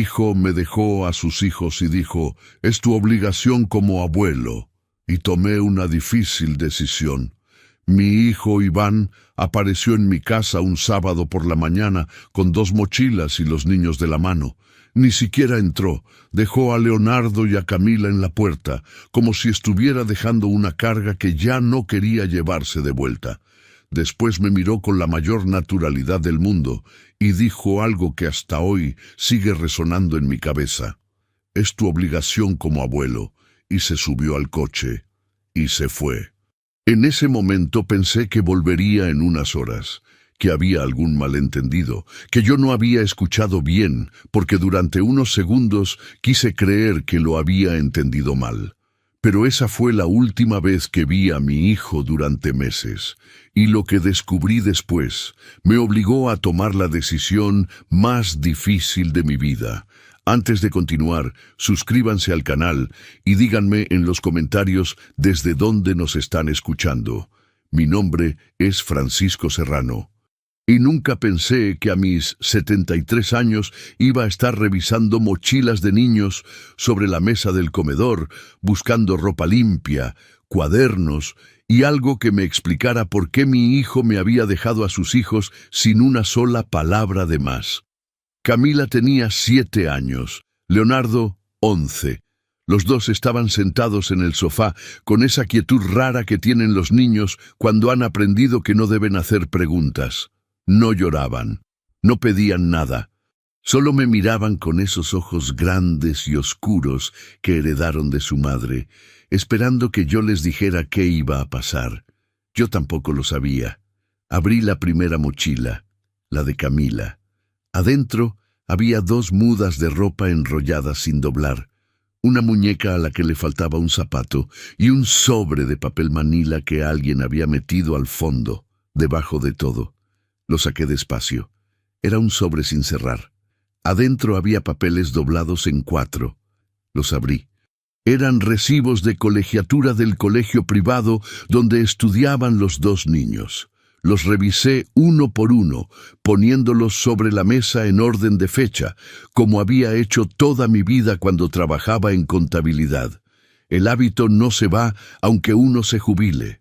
hijo me dejó a sus hijos y dijo, es tu obligación como abuelo. Y tomé una difícil decisión. Mi hijo Iván apareció en mi casa un sábado por la mañana con 2 mochilas y los niños de la mano. Ni siquiera entró, dejó a Leonardo y a Camila en la puerta, como si estuviera dejando una carga que ya no quería llevarse de vuelta. Después me miró con la mayor naturalidad del mundo y dijo algo que hasta hoy sigue resonando en mi cabeza. Es tu obligación como abuelo, y se subió al coche y se fue. En ese momento pensé que volvería en unas horas, que había algún malentendido, que yo no había escuchado bien, porque durante unos segundos quise creer que lo había entendido mal. Pero esa fue la última vez que vi a mi hijo durante meses, y lo que descubrí después me obligó a tomar la decisión más difícil de mi vida. Antes de continuar, suscríbanse al canal y díganme en los comentarios desde dónde nos están escuchando. Mi nombre es Francisco Serrano. Y nunca pensé que a mis 73 años iba a estar revisando mochilas de niños sobre la mesa del comedor, buscando ropa limpia, cuadernos y algo que me explicara por qué mi hijo me había dejado a sus hijos sin una sola palabra de más. Camila tenía 7 años, Leonardo 11. Los dos estaban sentados en el sofá con esa quietud rara que tienen los niños cuando han aprendido que no deben hacer preguntas. No lloraban, no pedían nada, solo me miraban con esos ojos grandes y oscuros que heredaron de su madre, esperando que yo les dijera qué iba a pasar. Yo tampoco lo sabía. Abrí la primera mochila, la de Camila. Adentro había 2 mudas de ropa enrolladas sin doblar, una muñeca a la que le faltaba un zapato y un sobre de papel manila que alguien había metido al fondo, debajo de todo. Lo saqué despacio. Era un sobre sin cerrar. Adentro había papeles doblados en 4. Los abrí. Eran recibos de colegiatura del colegio privado donde estudiaban los 2 niños. Los revisé uno por uno, poniéndolos sobre la mesa en orden de fecha, como había hecho toda mi vida cuando trabajaba en contabilidad. El hábito no se va aunque uno se jubile.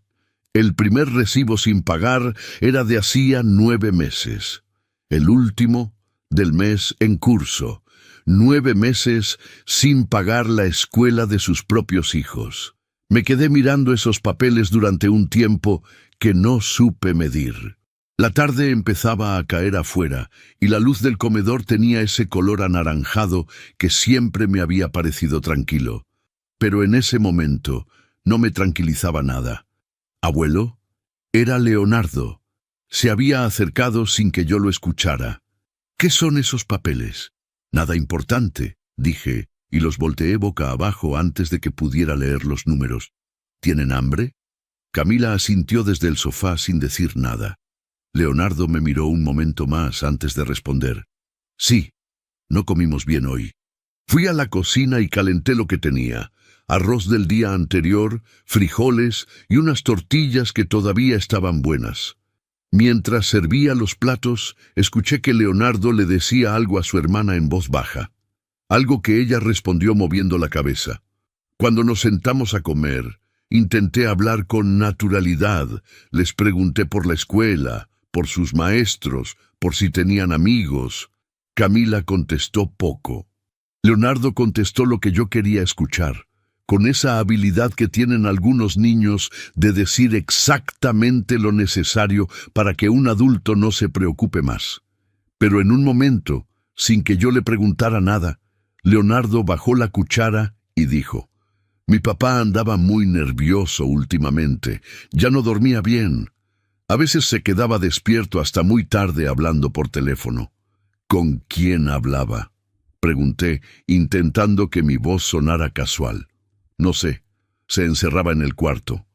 El primer recibo sin pagar era de hacía 9 meses. El último, del mes en curso. 9 meses sin pagar la escuela de sus propios hijos. Me quedé mirando esos papeles durante un tiempo que no supe medir. La tarde empezaba a caer afuera y la luz del comedor tenía ese color anaranjado que siempre me había parecido tranquilo. Pero en ese momento no me tranquilizaba nada. «Abuelo», era Leonardo. Se había acercado sin que yo lo escuchara. «¿Qué son esos papeles?» «Nada importante», dije, y los volteé boca abajo antes de que pudiera leer los números. «¿Tienen hambre?» Camila asintió desde el sofá sin decir nada. Leonardo me miró un momento más antes de responder. «Sí, no comimos bien hoy». Fui a la cocina y calenté lo que tenía. Arroz del día anterior, frijoles y unas tortillas que todavía estaban buenas. Mientras servía los platos, escuché que Leonardo le decía algo a su hermana en voz baja. Algo que ella respondió moviendo la cabeza. Cuando nos sentamos a comer, intenté hablar con naturalidad. Les pregunté por la escuela, por sus maestros, por si tenían amigos. Camila contestó poco. Leonardo contestó lo que yo quería escuchar, con esa habilidad que tienen algunos niños de decir exactamente lo necesario para que un adulto no se preocupe más. Pero en un momento, sin que yo le preguntara nada, Leonardo bajó la cuchara y dijo: «Mi papá andaba muy nervioso últimamente, ya no dormía bien. A veces se quedaba despierto hasta muy tarde hablando por teléfono». «¿Con quién hablaba?», pregunté, intentando que mi voz sonara casual. «No sé, se encerraba en el cuarto».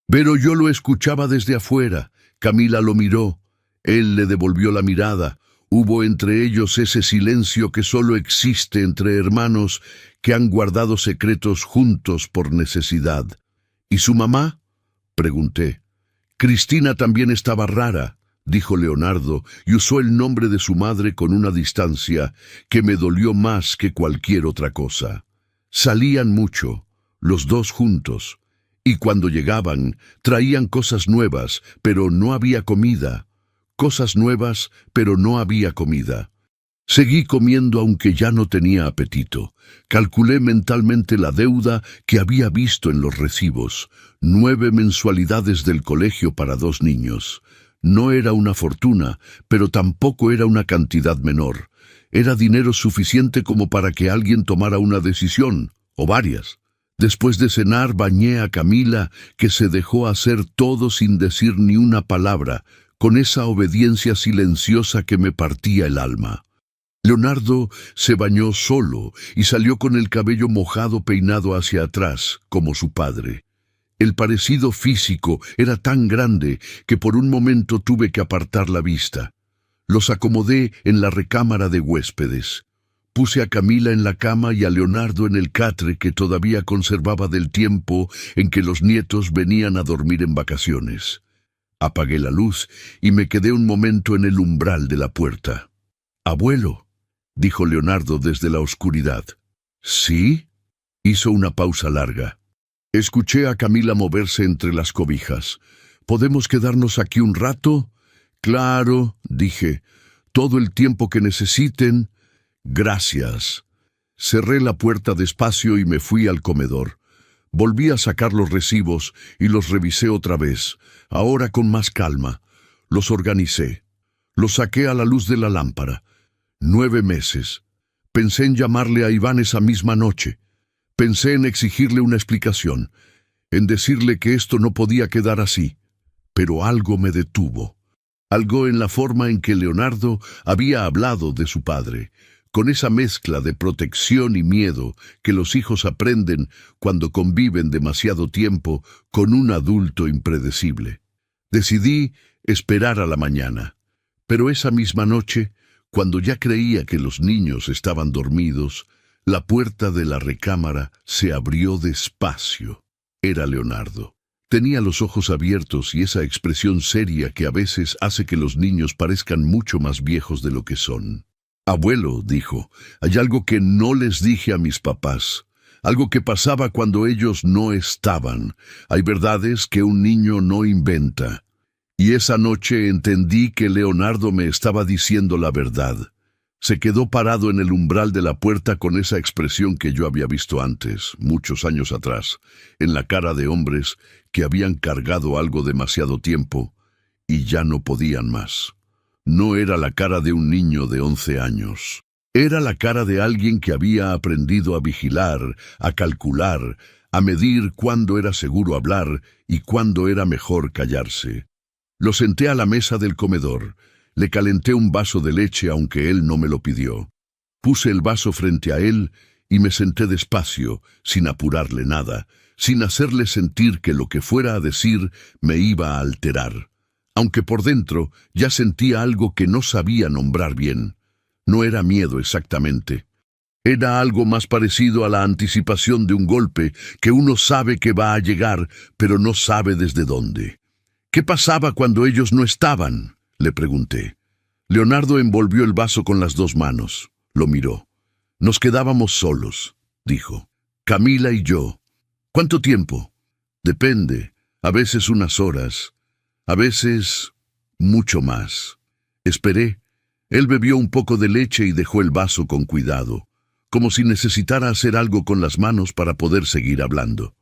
Pero yo lo escuchaba desde afuera. Camila lo miró. Él le devolvió la mirada. Hubo entre ellos ese silencio que solo existe entre hermanos que han guardado secretos juntos por necesidad. «¿Y su mamá?», pregunté. «Cristina también estaba rara», dijo Leonardo, y usó el nombre de su madre con una distancia que me dolió más que cualquier otra cosa. Salían mucho, los dos juntos, y cuando llegaban, traían cosas nuevas, pero no había comida. Cosas nuevas, pero no había comida. Seguí comiendo aunque ya no tenía apetito. Calculé mentalmente la deuda que había visto en los recibos. 9 mensualidades del colegio para 2 niños. No era una fortuna, pero tampoco era una cantidad menor. Era dinero suficiente como para que alguien tomara una decisión, o varias. Después de cenar bañé a Camila, que se dejó hacer todo sin decir ni una palabra, con esa obediencia silenciosa que me partía el alma. Leonardo se bañó solo y salió con el cabello mojado peinado hacia atrás, como su padre. El parecido físico era tan grande que por un momento tuve que apartar la vista. Los acomodé en la recámara de huéspedes. Puse a Camila en la cama y a Leonardo en el catre que todavía conservaba del tiempo en que los nietos venían a dormir en vacaciones. Apagué la luz y me quedé un momento en el umbral de la puerta. «Abuelo», dijo Leonardo desde la oscuridad. «¿Sí?», hizo una pausa larga. Escuché a Camila moverse entre las cobijas. «¿Podemos quedarnos aquí un rato?» «Claro», dije. «Todo el tiempo que necesiten». «Gracias». Cerré la puerta despacio y me fui al comedor. Volví a sacar los recibos y los revisé otra vez, ahora con más calma. Los organicé. Los saqué a la luz de la lámpara. 9 meses. Pensé en llamarle a Iván esa misma noche. Pensé en exigirle una explicación, en decirle que esto no podía quedar así. Pero algo me detuvo. Algo en la forma en que Leonardo había hablado de su padre, con esa mezcla de protección y miedo que los hijos aprenden cuando conviven demasiado tiempo con un adulto impredecible. Decidí esperar a la mañana, pero esa misma noche, cuando ya creía que los niños estaban dormidos, la puerta de la recámara se abrió despacio. Era Leonardo. Tenía los ojos abiertos y esa expresión seria que a veces hace que los niños parezcan mucho más viejos de lo que son. «Abuelo», dijo, «hay algo que no les dije a mis papás, algo que pasaba cuando ellos no estaban. Hay verdades que un niño no inventa». Y esa noche entendí que Leonardo me estaba diciendo la verdad. Se quedó parado en el umbral de la puerta con esa expresión que yo había visto antes, muchos años atrás, en la cara de hombres que habían cargado algo demasiado tiempo y ya no podían más. No era la cara de un niño de 11 años. Era la cara de alguien que había aprendido a vigilar, a calcular, a medir cuándo era seguro hablar y cuándo era mejor callarse. Lo senté a la mesa del comedor. Le calenté un vaso de leche aunque él no me lo pidió. Puse el vaso frente a él y me senté despacio, sin apurarle nada, sin hacerle sentir que lo que fuera a decir me iba a alterar. Aunque por dentro ya sentía algo que no sabía nombrar bien. No era miedo exactamente. Era algo más parecido a la anticipación de un golpe que uno sabe que va a llegar, pero no sabe desde dónde. «¿Qué pasaba cuando ellos no estaban?», le pregunté. Leonardo envolvió el vaso con las 2 manos. Lo miró. «Nos quedábamos solos», dijo. «Camila y yo». «¿Cuánto tiempo?» «Depende. A veces unas horas. A veces mucho más». Esperé. Él bebió un poco de leche y dejó el vaso con cuidado, como si necesitara hacer algo con las manos para poder seguir hablando.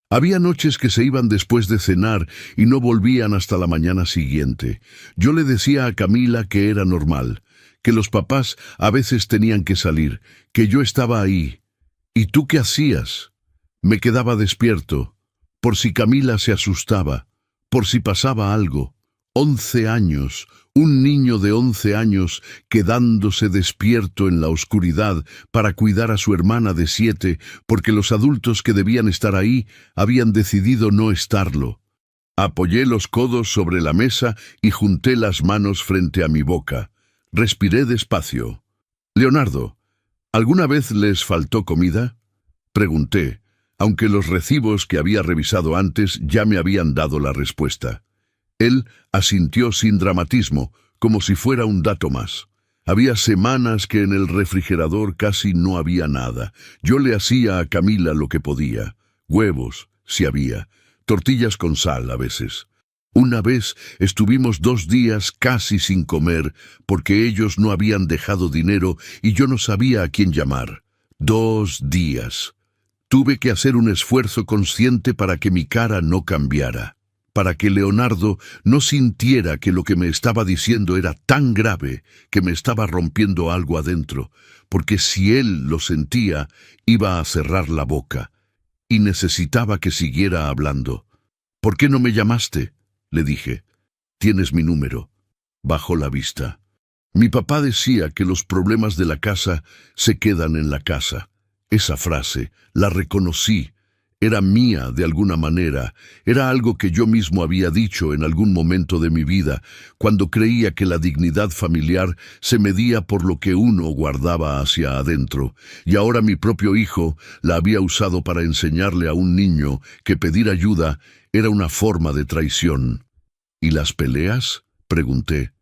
Había noches que se iban después de cenar y no volvían hasta la mañana siguiente. Yo le decía a Camila que era normal, que los papás a veces tenían que salir, que yo estaba ahí. «¿Y tú qué hacías?» Me quedaba despierto, por si Camila se asustaba, por si pasaba algo. 11 años, un niño de 11 años quedándose despierto en la oscuridad para cuidar a su hermana de 7, porque los adultos que debían estar ahí habían decidido no estarlo. Apoyé los codos sobre la mesa y junté las manos frente a mi boca. Respiré despacio. «Leonardo, ¿alguna vez les faltó comida?», pregunté, aunque los recibos que había revisado antes ya me habían dado la respuesta. Él asintió sin dramatismo, como si fuera un dato más. Había semanas que en el refrigerador casi no había nada. Yo le hacía a Camila lo que podía. Huevos, si había. Tortillas con sal a veces. Una vez estuvimos 2 días casi sin comer porque ellos no habían dejado dinero y yo no sabía a quién llamar. 2 días. Tuve que hacer un esfuerzo consciente para que mi cara no cambiara, para que Leonardo no sintiera que lo que me estaba diciendo era tan grave que me estaba rompiendo algo adentro, porque si él lo sentía, iba a cerrar la boca, y necesitaba que siguiera hablando. ¿Por qué no me llamaste?, le dije. Tienes mi número. Bajó la vista. Mi papá decía que los problemas de la casa se quedan en la casa. Esa frase, la reconocí. Era mía de alguna manera. Era algo que yo mismo había dicho en algún momento de mi vida, cuando creía que la dignidad familiar se medía por lo que uno guardaba hacia adentro. Y ahora mi propio hijo la había usado para enseñarle a un niño que pedir ayuda era una forma de traición. ¿Y las peleas?, pregunté.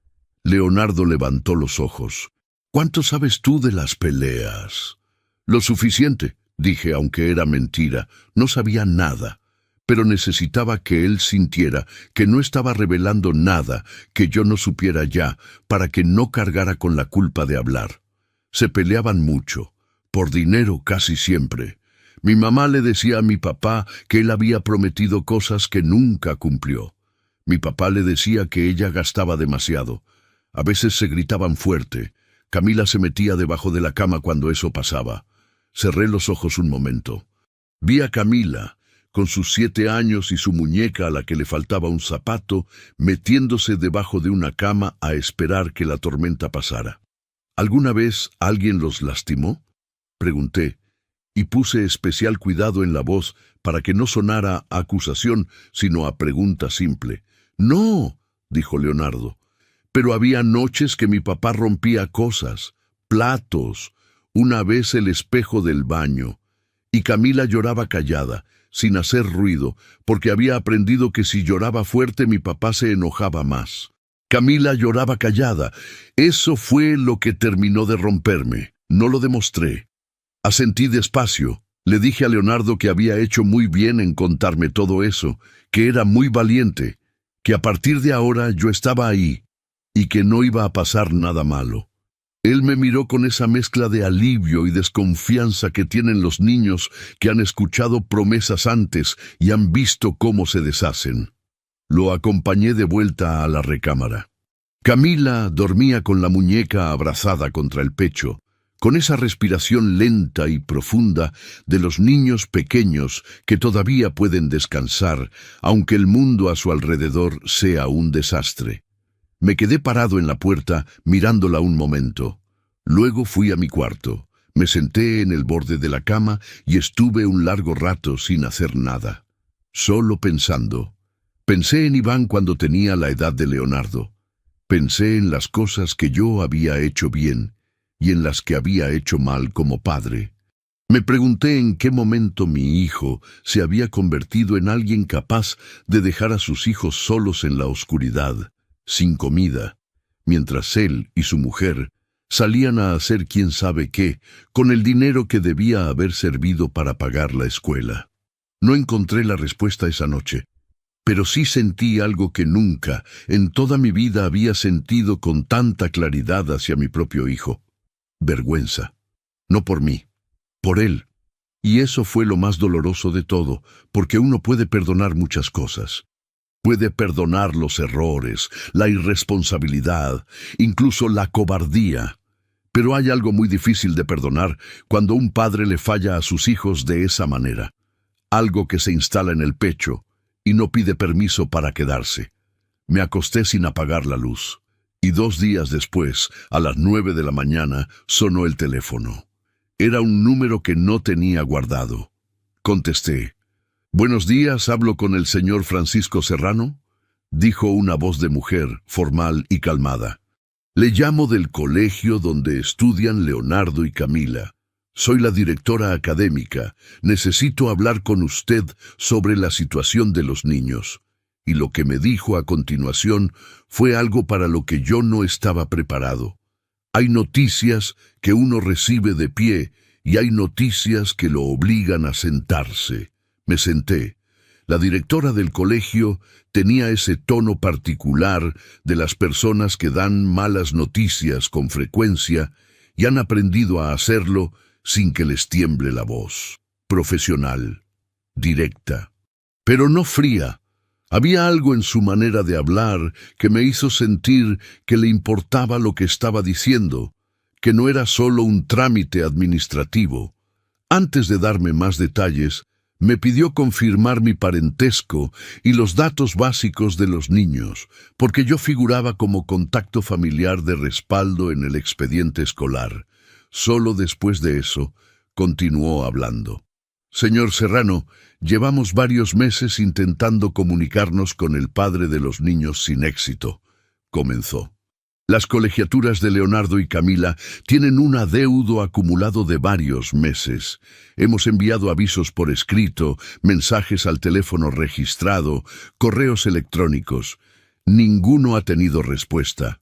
Leonardo levantó los ojos. ¿Cuánto sabes tú de las peleas? Lo suficiente, dije, aunque era mentira. No sabía nada, pero necesitaba que él sintiera que no estaba revelando nada que yo no supiera ya, para que no cargara con la culpa de hablar. Se peleaban mucho, por dinero casi siempre. Mi mamá le decía a mi papá que él había prometido cosas que nunca cumplió. Mi papá le decía que ella gastaba demasiado. A veces se gritaban fuerte. Camila se metía debajo de la cama cuando eso pasaba. Cerré los ojos un momento. Vi a Camila, con sus 7 años y su muñeca a la que le faltaba un zapato, metiéndose debajo de una cama a esperar que la tormenta pasara. ¿Alguna vez alguien los lastimó?, pregunté, y puse especial cuidado en la voz para que no sonara a acusación, sino a pregunta simple. «No», dijo Leonardo, «pero había noches que mi papá rompía cosas, platos, una vez el espejo del baño, y Camila lloraba callada, sin hacer ruido, porque había aprendido que si lloraba fuerte mi papá se enojaba más. Camila lloraba callada. Eso fue lo que terminó de romperme. No lo demostré. Asentí despacio. Le dije a Leonardo que había hecho muy bien en contarme todo eso, que era muy valiente, que a partir de ahora yo estaba ahí, y que no iba a pasar nada malo. Él me miró con esa mezcla de alivio y desconfianza que tienen los niños que han escuchado promesas antes y han visto cómo se deshacen. Lo acompañé de vuelta a la recámara. Camila dormía con la muñeca abrazada contra el pecho, con esa respiración lenta y profunda de los niños pequeños que todavía pueden descansar, aunque el mundo a su alrededor sea un desastre. Me quedé parado en la puerta mirándola un momento. Luego fui a mi cuarto, me senté en el borde de la cama y estuve un largo rato sin hacer nada, solo pensando. Pensé en Iván cuando tenía la edad de Leonardo. Pensé en las cosas que yo había hecho bien y en las que había hecho mal como padre. Me pregunté en qué momento mi hijo se había convertido en alguien capaz de dejar a sus hijos solos en la oscuridad, sin comida, mientras él y su mujer salían a hacer quién sabe qué con el dinero que debía haber servido para pagar la escuela. No encontré la respuesta esa noche, pero sí sentí algo que nunca en toda mi vida había sentido con tanta claridad hacia mi propio hijo. Vergüenza. No por mí, por él. Y eso fue lo más doloroso de todo, porque uno puede perdonar muchas cosas. Puede perdonar los errores, la irresponsabilidad, incluso la cobardía. Pero hay algo muy difícil de perdonar cuando un padre le falla a sus hijos de esa manera. Algo que se instala en el pecho y no pide permiso para quedarse. Me acosté sin apagar la luz. Y 2 días después, a las 9 de la mañana, sonó el teléfono. Era un número que no tenía guardado. Contesté. «Buenos días, ¿hablo con el señor Francisco Serrano?», dijo una voz de mujer, formal y calmada. «Le llamo del colegio donde estudian Leonardo y Camila. Soy la directora académica. Necesito hablar con usted sobre la situación de los niños». y lo que me dijo a continuación fue algo para lo que yo no estaba preparado. Hay noticias que uno recibe de pie y hay noticias que lo obligan a sentarse. Me senté. La directora del colegio tenía ese tono particular de las personas que dan malas noticias con frecuencia y han aprendido a hacerlo sin que les tiemble la voz. Profesional, directa, pero no fría. Había algo en su manera de hablar que me hizo sentir que le importaba lo que estaba diciendo, que no era solo un trámite administrativo. Antes de darme más detalles, me pidió confirmar mi parentesco y los datos básicos de los niños, porque yo figuraba como contacto familiar de respaldo en el expediente escolar. Solo después de eso, continuó hablando. Señor Serrano, llevamos varios meses intentando comunicarnos con el padre de los niños sin éxito, comenzó. Las colegiaturas de Leonardo y Camila tienen un adeudo acumulado de varios meses. Hemos enviado avisos por escrito, mensajes al teléfono registrado, correos electrónicos. Ninguno ha tenido respuesta.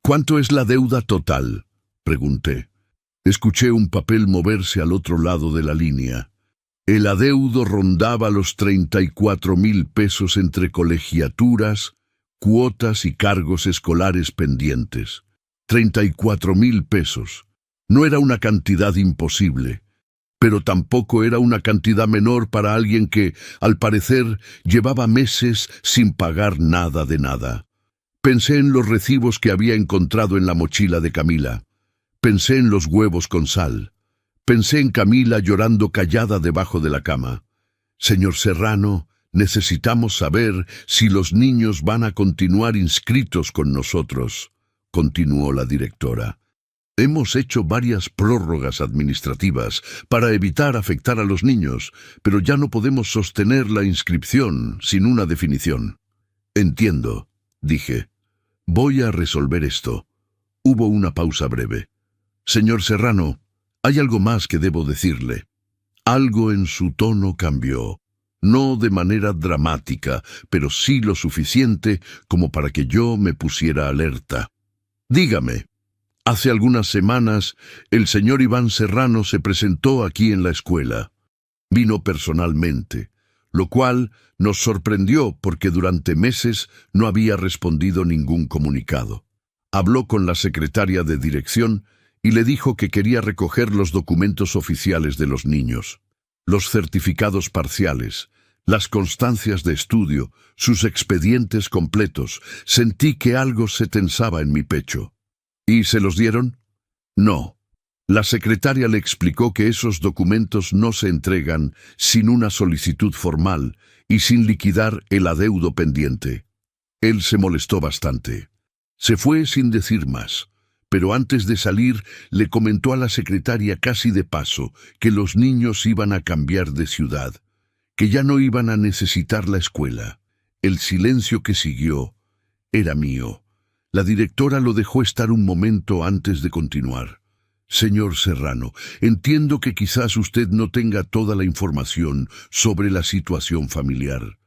¿Cuánto es la deuda total?, pregunté. Escuché un papel moverse al otro lado de la línea. El adeudo rondaba los 34,000 pesos entre colegiaturas, cuotas y cargos escolares pendientes. 34,000 pesos. No era una cantidad imposible, pero tampoco era una cantidad menor para alguien que, al parecer, llevaba meses sin pagar nada de nada. Pensé en los recibos que había encontrado en la mochila de Camila. Pensé en los huevos con sal. Pensé en Camila llorando callada debajo de la cama. Señor Serrano, necesitamos saber si los niños van a continuar inscritos con nosotros, continuó la directora. Hemos hecho varias prórrogas administrativas para evitar afectar a los niños, pero ya no podemos sostener la inscripción sin una definición. Entiendo, dije. Voy a resolver esto. Hubo una pausa breve. Señor Serrano, hay algo más que debo decirle. Algo en su tono cambió. No de manera dramática, pero sí lo suficiente como para que yo me pusiera alerta. Dígame, hace algunas semanas el señor Iván Serrano se presentó aquí en la escuela. Vino personalmente, lo cual nos sorprendió porque durante meses no había respondido ningún comunicado. Habló con la secretaria de dirección y le dijo que quería recoger los documentos oficiales de los niños, los certificados parciales, las constancias de estudio, sus expedientes completos. Sentí que algo se tensaba en mi pecho. ¿Y se los dieron? No. La secretaria le explicó que esos documentos no se entregan sin una solicitud formal y sin liquidar el adeudo pendiente. Él se molestó bastante. Se fue sin decir más. Pero antes de salir le comentó a la secretaria casi de paso que los niños iban a cambiar de ciudad, que ya no iban a necesitar la escuela. El silencio que siguió era mío. La directora lo dejó estar un momento antes de continuar. Señor Serrano, entiendo que quizás usted no tenga toda la información sobre la situación familiar,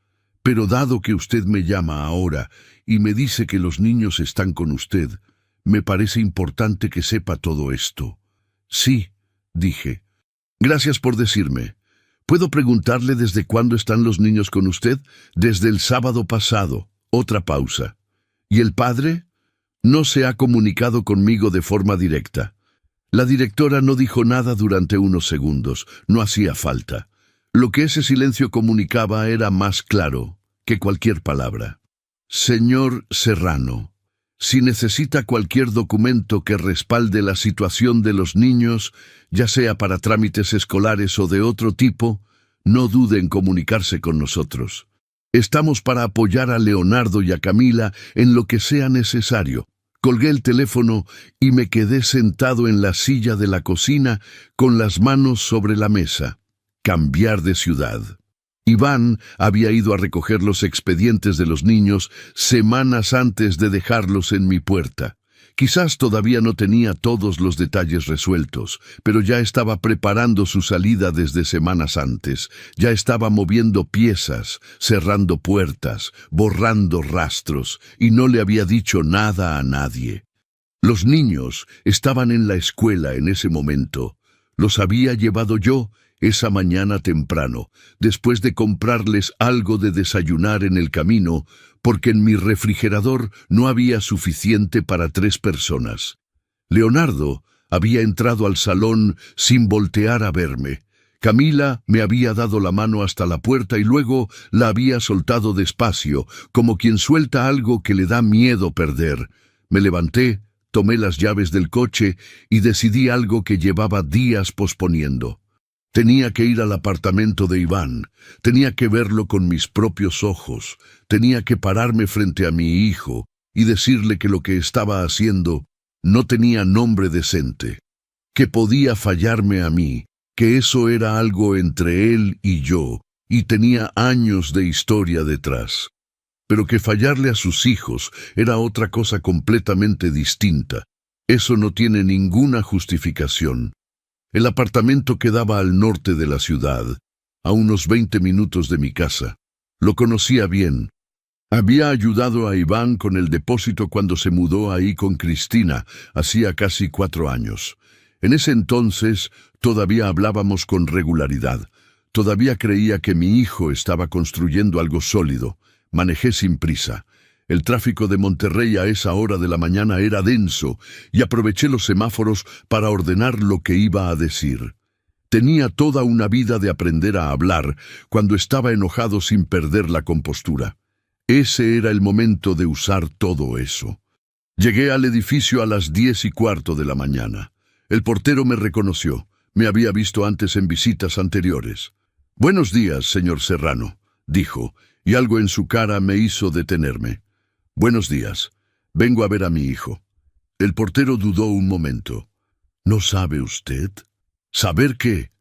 pero dado que usted me llama ahora y me dice que los niños están con usted, me parece importante que sepa todo esto. Sí, dije. Gracias por decirme. ¿Puedo preguntarle desde cuándo están los niños con usted? Desde el sábado pasado. Otra pausa. ¿Y el padre? No se ha comunicado conmigo de forma directa. La directora no dijo nada durante unos segundos. No hacía falta. Lo que ese silencio comunicaba era más claro que cualquier palabra. Señor Serrano, si necesita cualquier documento que respalde la situación de los niños, ya sea para trámites escolares o de otro tipo, no dude en comunicarse con nosotros. Estamos para apoyar a Leonardo y a Camila en lo que sea necesario. Colgué el teléfono y me quedé sentado en la silla de la cocina con las manos sobre la mesa. Cambiar de ciudad. Iván había ido a recoger los expedientes de los niños semanas antes de dejarlos en mi puerta. Quizás todavía no tenía todos los detalles resueltos, pero ya estaba preparando su salida desde semanas antes. Ya estaba moviendo piezas, cerrando puertas, borrando rastros, y no le había dicho nada a nadie. Los niños estaban en la escuela en ese momento. Los había llevado yo esa mañana temprano, después de comprarles algo de desayunar en el camino, porque en mi refrigerador no había suficiente para 3 personas. Leonardo había entrado al salón sin voltear a verme. Camila me había dado la mano hasta la puerta y luego la había soltado despacio, como quien suelta algo que le da miedo perder. Me levanté, tomé las llaves del coche y decidí algo que llevaba días posponiendo. Tenía que ir al apartamento de Iván, tenía que verlo con mis propios ojos, tenía que pararme frente a mi hijo y decirle que lo que estaba haciendo no tenía nombre decente, que podía fallarme a mí, que eso era algo entre él y yo, y tenía años de historia detrás. Pero que fallarle a sus hijos era otra cosa completamente distinta. Eso no tiene ninguna justificación. El apartamento quedaba al norte de la ciudad, a unos 20 minutos de mi casa. Lo conocía bien. Había ayudado a Iván con el depósito cuando se mudó ahí con Cristina, hacía casi 4 años. En ese entonces todavía hablábamos con regularidad. Todavía creía que mi hijo estaba construyendo algo sólido. Manejé sin prisa. El tráfico de Monterrey a esa hora de la mañana era denso y aproveché los semáforos para ordenar lo que iba a decir. Tenía toda una vida de aprender a hablar cuando estaba enojado sin perder la compostura. Ese era el momento de usar todo eso. Llegué al edificio a las 10:15 de la mañana. El portero me reconoció. Me había visto antes en visitas anteriores. «Buenos días, señor Serrano», dijo, y algo en su cara me hizo detenerme. «Buenos días. Vengo a ver a mi hijo». El portero dudó un momento. «¿No sabe usted?» «¿Saber qué?»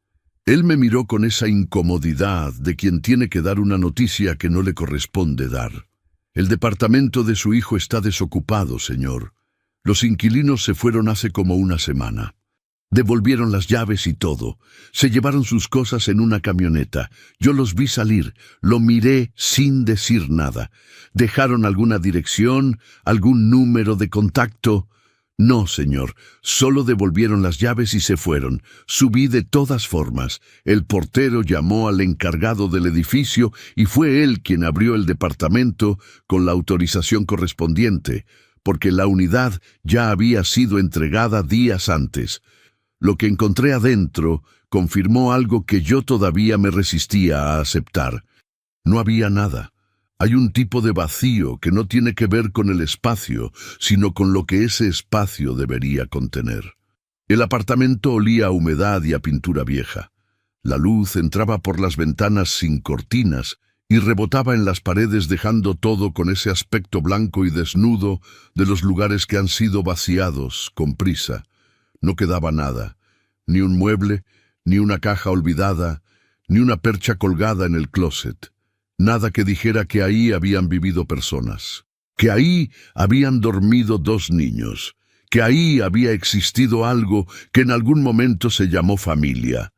Él me miró con esa incomodidad de quien tiene que dar una noticia que no le corresponde dar. «El departamento de su hijo está desocupado, señor. Los inquilinos se fueron hace como una semana. Devolvieron las llaves y todo. Se llevaron sus cosas en una camioneta. Yo los vi salir. Lo miré sin decir nada. ¿Dejaron alguna dirección? ¿Algún número de contacto?» «No, señor. Solo devolvieron las llaves y se fueron. Subí de todas formas. El portero llamó al encargado del edificio y fue él quien abrió el departamento con la autorización correspondiente, porque la unidad ya había sido entregada días antes. Lo que encontré adentro confirmó algo que yo todavía me resistía a aceptar. No había nada. Hay un tipo de vacío que no tiene que ver con el espacio, sino con lo que ese espacio debería contener. El apartamento olía a humedad y a pintura vieja. La luz entraba por las ventanas sin cortinas y rebotaba en las paredes dejando todo con ese aspecto blanco y desnudo de los lugares que han sido vaciados con prisa. No quedaba nada, ni un mueble, ni una caja olvidada, ni una percha colgada en el closet. Nada que dijera que ahí habían vivido personas, que ahí habían dormido 2 niños, que ahí había existido algo que en algún momento se llamó familia.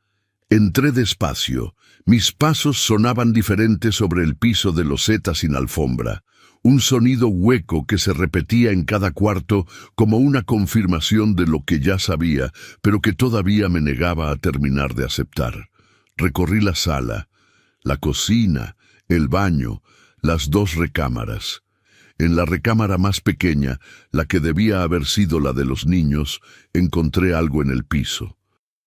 Entré despacio. Mis pasos sonaban diferentes sobre el piso de loseta sin alfombra. Un sonido hueco que se repetía en cada cuarto como una confirmación de lo que ya sabía, pero que todavía me negaba a terminar de aceptar. Recorrí la sala, la cocina, el baño, las 2 recámaras. En la recámara más pequeña, la que debía haber sido la de los niños, encontré algo en el piso.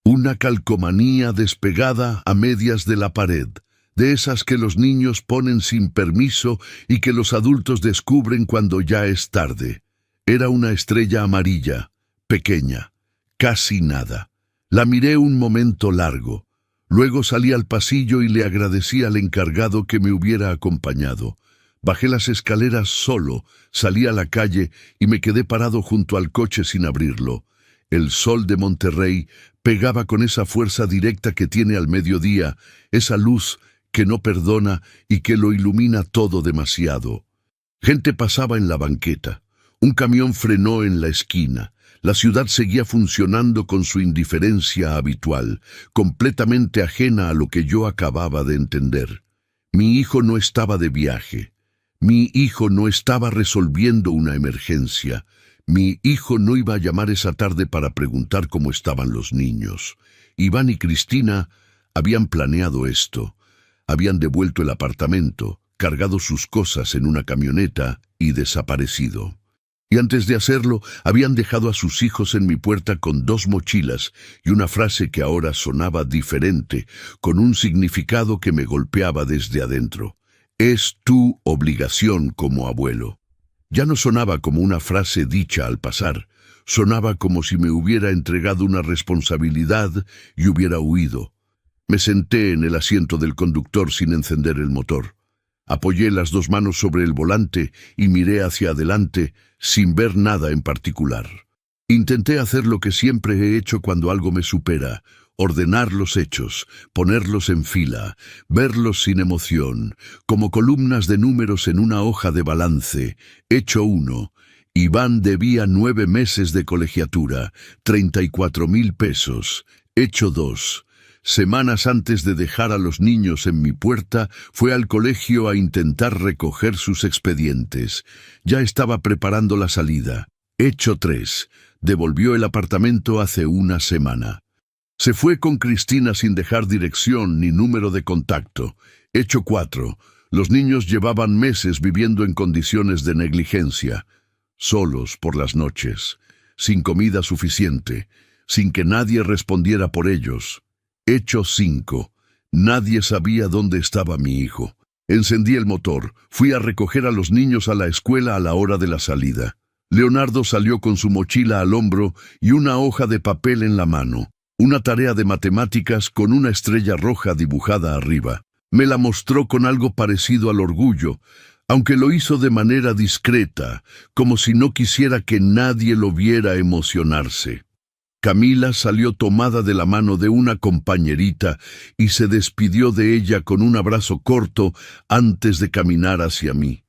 Una calcomanía despegada a medias de la pared, de esas que los niños ponen sin permiso y que los adultos descubren cuando ya es tarde. Era una estrella amarilla, pequeña, casi nada. La miré un momento largo. Luego salí al pasillo y le agradecí al encargado que me hubiera acompañado. Bajé las escaleras solo, salí a la calle y me quedé parado junto al coche sin abrirlo. El sol de Monterrey pegaba con esa fuerza directa que tiene al mediodía, esa luz que no perdona y que lo ilumina todo demasiado. Gente pasaba en la banqueta. Un camión frenó en la esquina. La ciudad seguía funcionando con su indiferencia habitual, completamente ajena a lo que yo acababa de entender. Mi hijo no estaba de viaje. Mi hijo no estaba resolviendo una emergencia. Mi hijo no iba a llamar esa tarde para preguntar cómo estaban los niños. Iván y Cristina habían planeado esto. Habían devuelto el apartamento, cargado sus cosas en una camioneta y desaparecido. Y antes de hacerlo, habían dejado a sus hijos en mi puerta con 2 mochilas y una frase que ahora sonaba diferente, con un significado que me golpeaba desde adentro. Es tu obligación como abuelo. Ya no sonaba como una frase dicha al pasar, sonaba como si me hubiera entregado una responsabilidad y hubiera huido. Me senté en el asiento del conductor sin encender el motor. Apoyé las 2 manos sobre el volante y miré hacia adelante sin ver nada en particular. Intenté hacer lo que siempre he hecho cuando algo me supera: ordenar los hechos, ponerlos en fila, verlos sin emoción, como columnas de números en una hoja de balance. Hecho 1. Iván debía 9 meses de colegiatura, 34,000 pesos. Hecho 2. Semanas antes de dejar a los niños en mi puerta, fue al colegio a intentar recoger sus expedientes. Ya estaba preparando la salida. Hecho 3. Devolvió el apartamento hace una semana. Se fue con Cristina sin dejar dirección ni número de contacto. Hecho 4. Los niños llevaban meses viviendo en condiciones de negligencia, solos por las noches, sin comida suficiente, sin que nadie respondiera por ellos. Hecho 5. Nadie sabía dónde estaba mi hijo. Encendí el motor. Fui a recoger a los niños a la escuela a la hora de la salida. Leonardo salió con su mochila al hombro y una hoja de papel en la mano. Una tarea de matemáticas con una estrella roja dibujada arriba. Me la mostró con algo parecido al orgullo, aunque lo hizo de manera discreta, como si no quisiera que nadie lo viera emocionarse. Camila salió tomada de la mano de una compañerita y se despidió de ella con un abrazo corto antes de caminar hacia mí.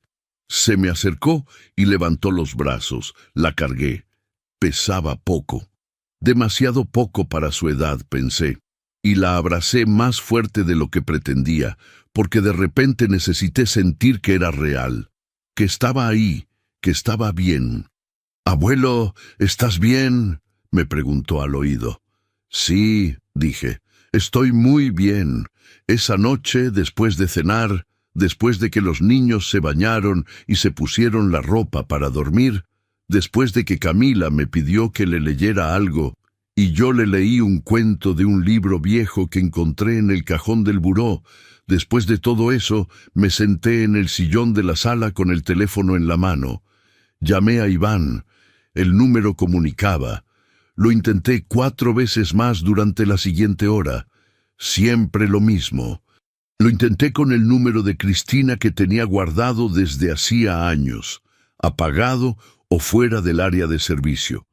Se me acercó y levantó los brazos. La cargué. Pesaba poco. Demasiado poco para su edad, pensé, y la abracé más fuerte de lo que pretendía, porque de repente necesité sentir que era real, que estaba ahí, que estaba bien. «Abuelo, ¿estás bien?», me preguntó al oído. «Sí», dije, «estoy muy bien. Esa noche, después de cenar, después de que los niños se bañaron y se pusieron la ropa para dormir, después de que Camila me pidió que le leyera algo, y yo le leí un cuento de un libro viejo que encontré en el cajón del buró, después de todo eso, me senté en el sillón de la sala con el teléfono en la mano. Llamé a Iván. El número comunicaba. Lo intenté 4 veces más durante la siguiente hora. Siempre lo mismo. Lo intenté con el número de Cristina que tenía guardado desde hacía años, apagado o fuera del área de servicio.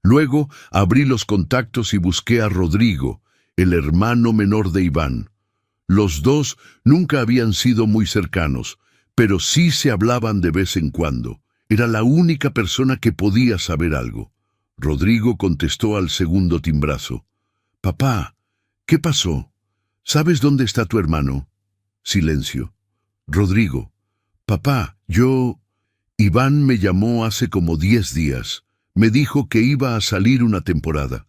Luego abrí los contactos y busqué a Rodrigo, el hermano menor de Iván. Los 2 nunca habían sido muy cercanos, pero sí se hablaban de vez en cuando. Era la única persona que podía saber algo. Rodrigo contestó al segundo timbrazo. «Papá, ¿qué pasó? ¿Sabes dónde está tu hermano?» Silencio. Rodrigo. «Papá, yo...» Iván me llamó hace como 10 días. Me dijo que iba a salir una temporada,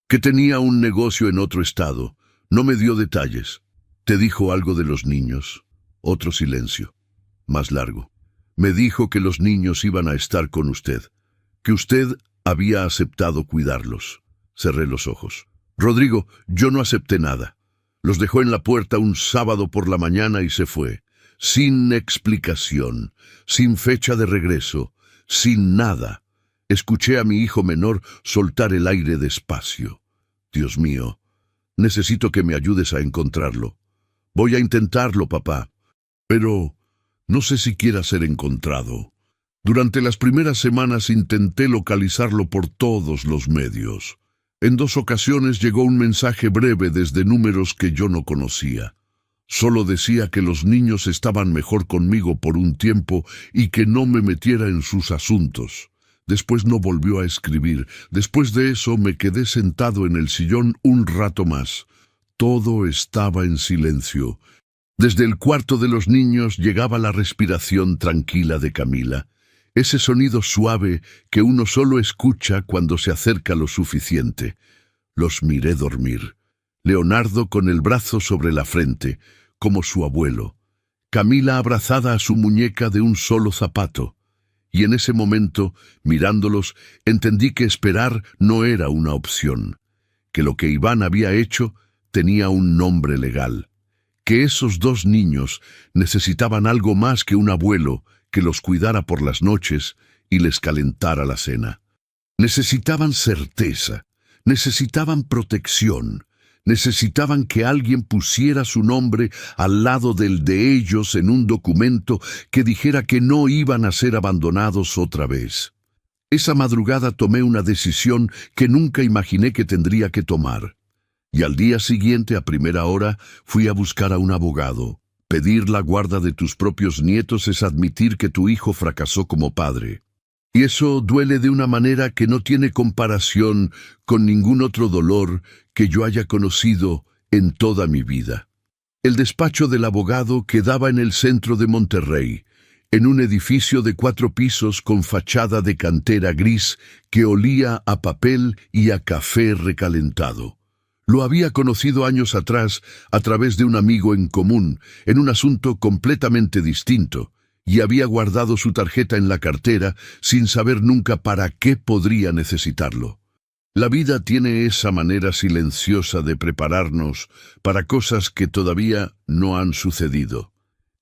que tenía un negocio en otro estado. No me dio detalles. ¿Te dijo algo de los niños?» Otro silencio. Más largo. «Me dijo que los niños iban a estar con usted, que usted había aceptado cuidarlos». Cerré los ojos. «Rodrigo, yo no acepté nada. Los dejó en la puerta un sábado por la mañana y se fue. Sin explicación, sin fecha de regreso, sin nada». Escuché a mi hijo menor soltar el aire despacio. «Dios mío, necesito que me ayudes a encontrarlo. Voy a intentarlo, papá. Pero no sé si quiera ser encontrado. Durante las primeras semanas intenté localizarlo por todos los medios. En 2 ocasiones llegó un mensaje breve desde números que yo no conocía. Solo decía que los niños estaban mejor conmigo por un tiempo y que no me metiera en sus asuntos. Después no volvió a escribir. Después de eso me quedé sentado en el sillón un rato más. Todo estaba en silencio. Desde el cuarto de los niños llegaba la respiración tranquila de Camila. Ese sonido suave que uno solo escucha cuando se acerca lo suficiente. Los miré dormir. Leonardo con el brazo sobre la frente, como su abuelo. Camila abrazada a su muñeca de un solo zapato. Y en ese momento, mirándolos, entendí que esperar no era una opción. Que lo que Iván había hecho tenía un nombre legal. Que esos dos niños necesitaban algo más que un abuelo que los cuidara por las noches y les calentara la cena. Necesitaban certeza, necesitaban protección, necesitaban que alguien pusiera su nombre al lado del de ellos en un documento que dijera que no iban a ser abandonados otra vez. Esa madrugada tomé una decisión que nunca imaginé que tendría que tomar. Y al día siguiente, a primera hora, fui a buscar a un abogado. Pedir la guarda de tus propios nietos es admitir que tu hijo fracasó como padre. Y eso duele de una manera que no tiene comparación con ningún otro dolor que yo haya conocido en toda mi vida. El despacho del abogado quedaba en el centro de Monterrey, en un edificio de 4 pisos con fachada de cantera gris que olía a papel y a café recalentado. Lo había conocido años atrás a través de un amigo en común, en un asunto completamente distinto, y había guardado su tarjeta en la cartera sin saber nunca para qué podría necesitarlo. La vida tiene esa manera silenciosa de prepararnos para cosas que todavía no han sucedido.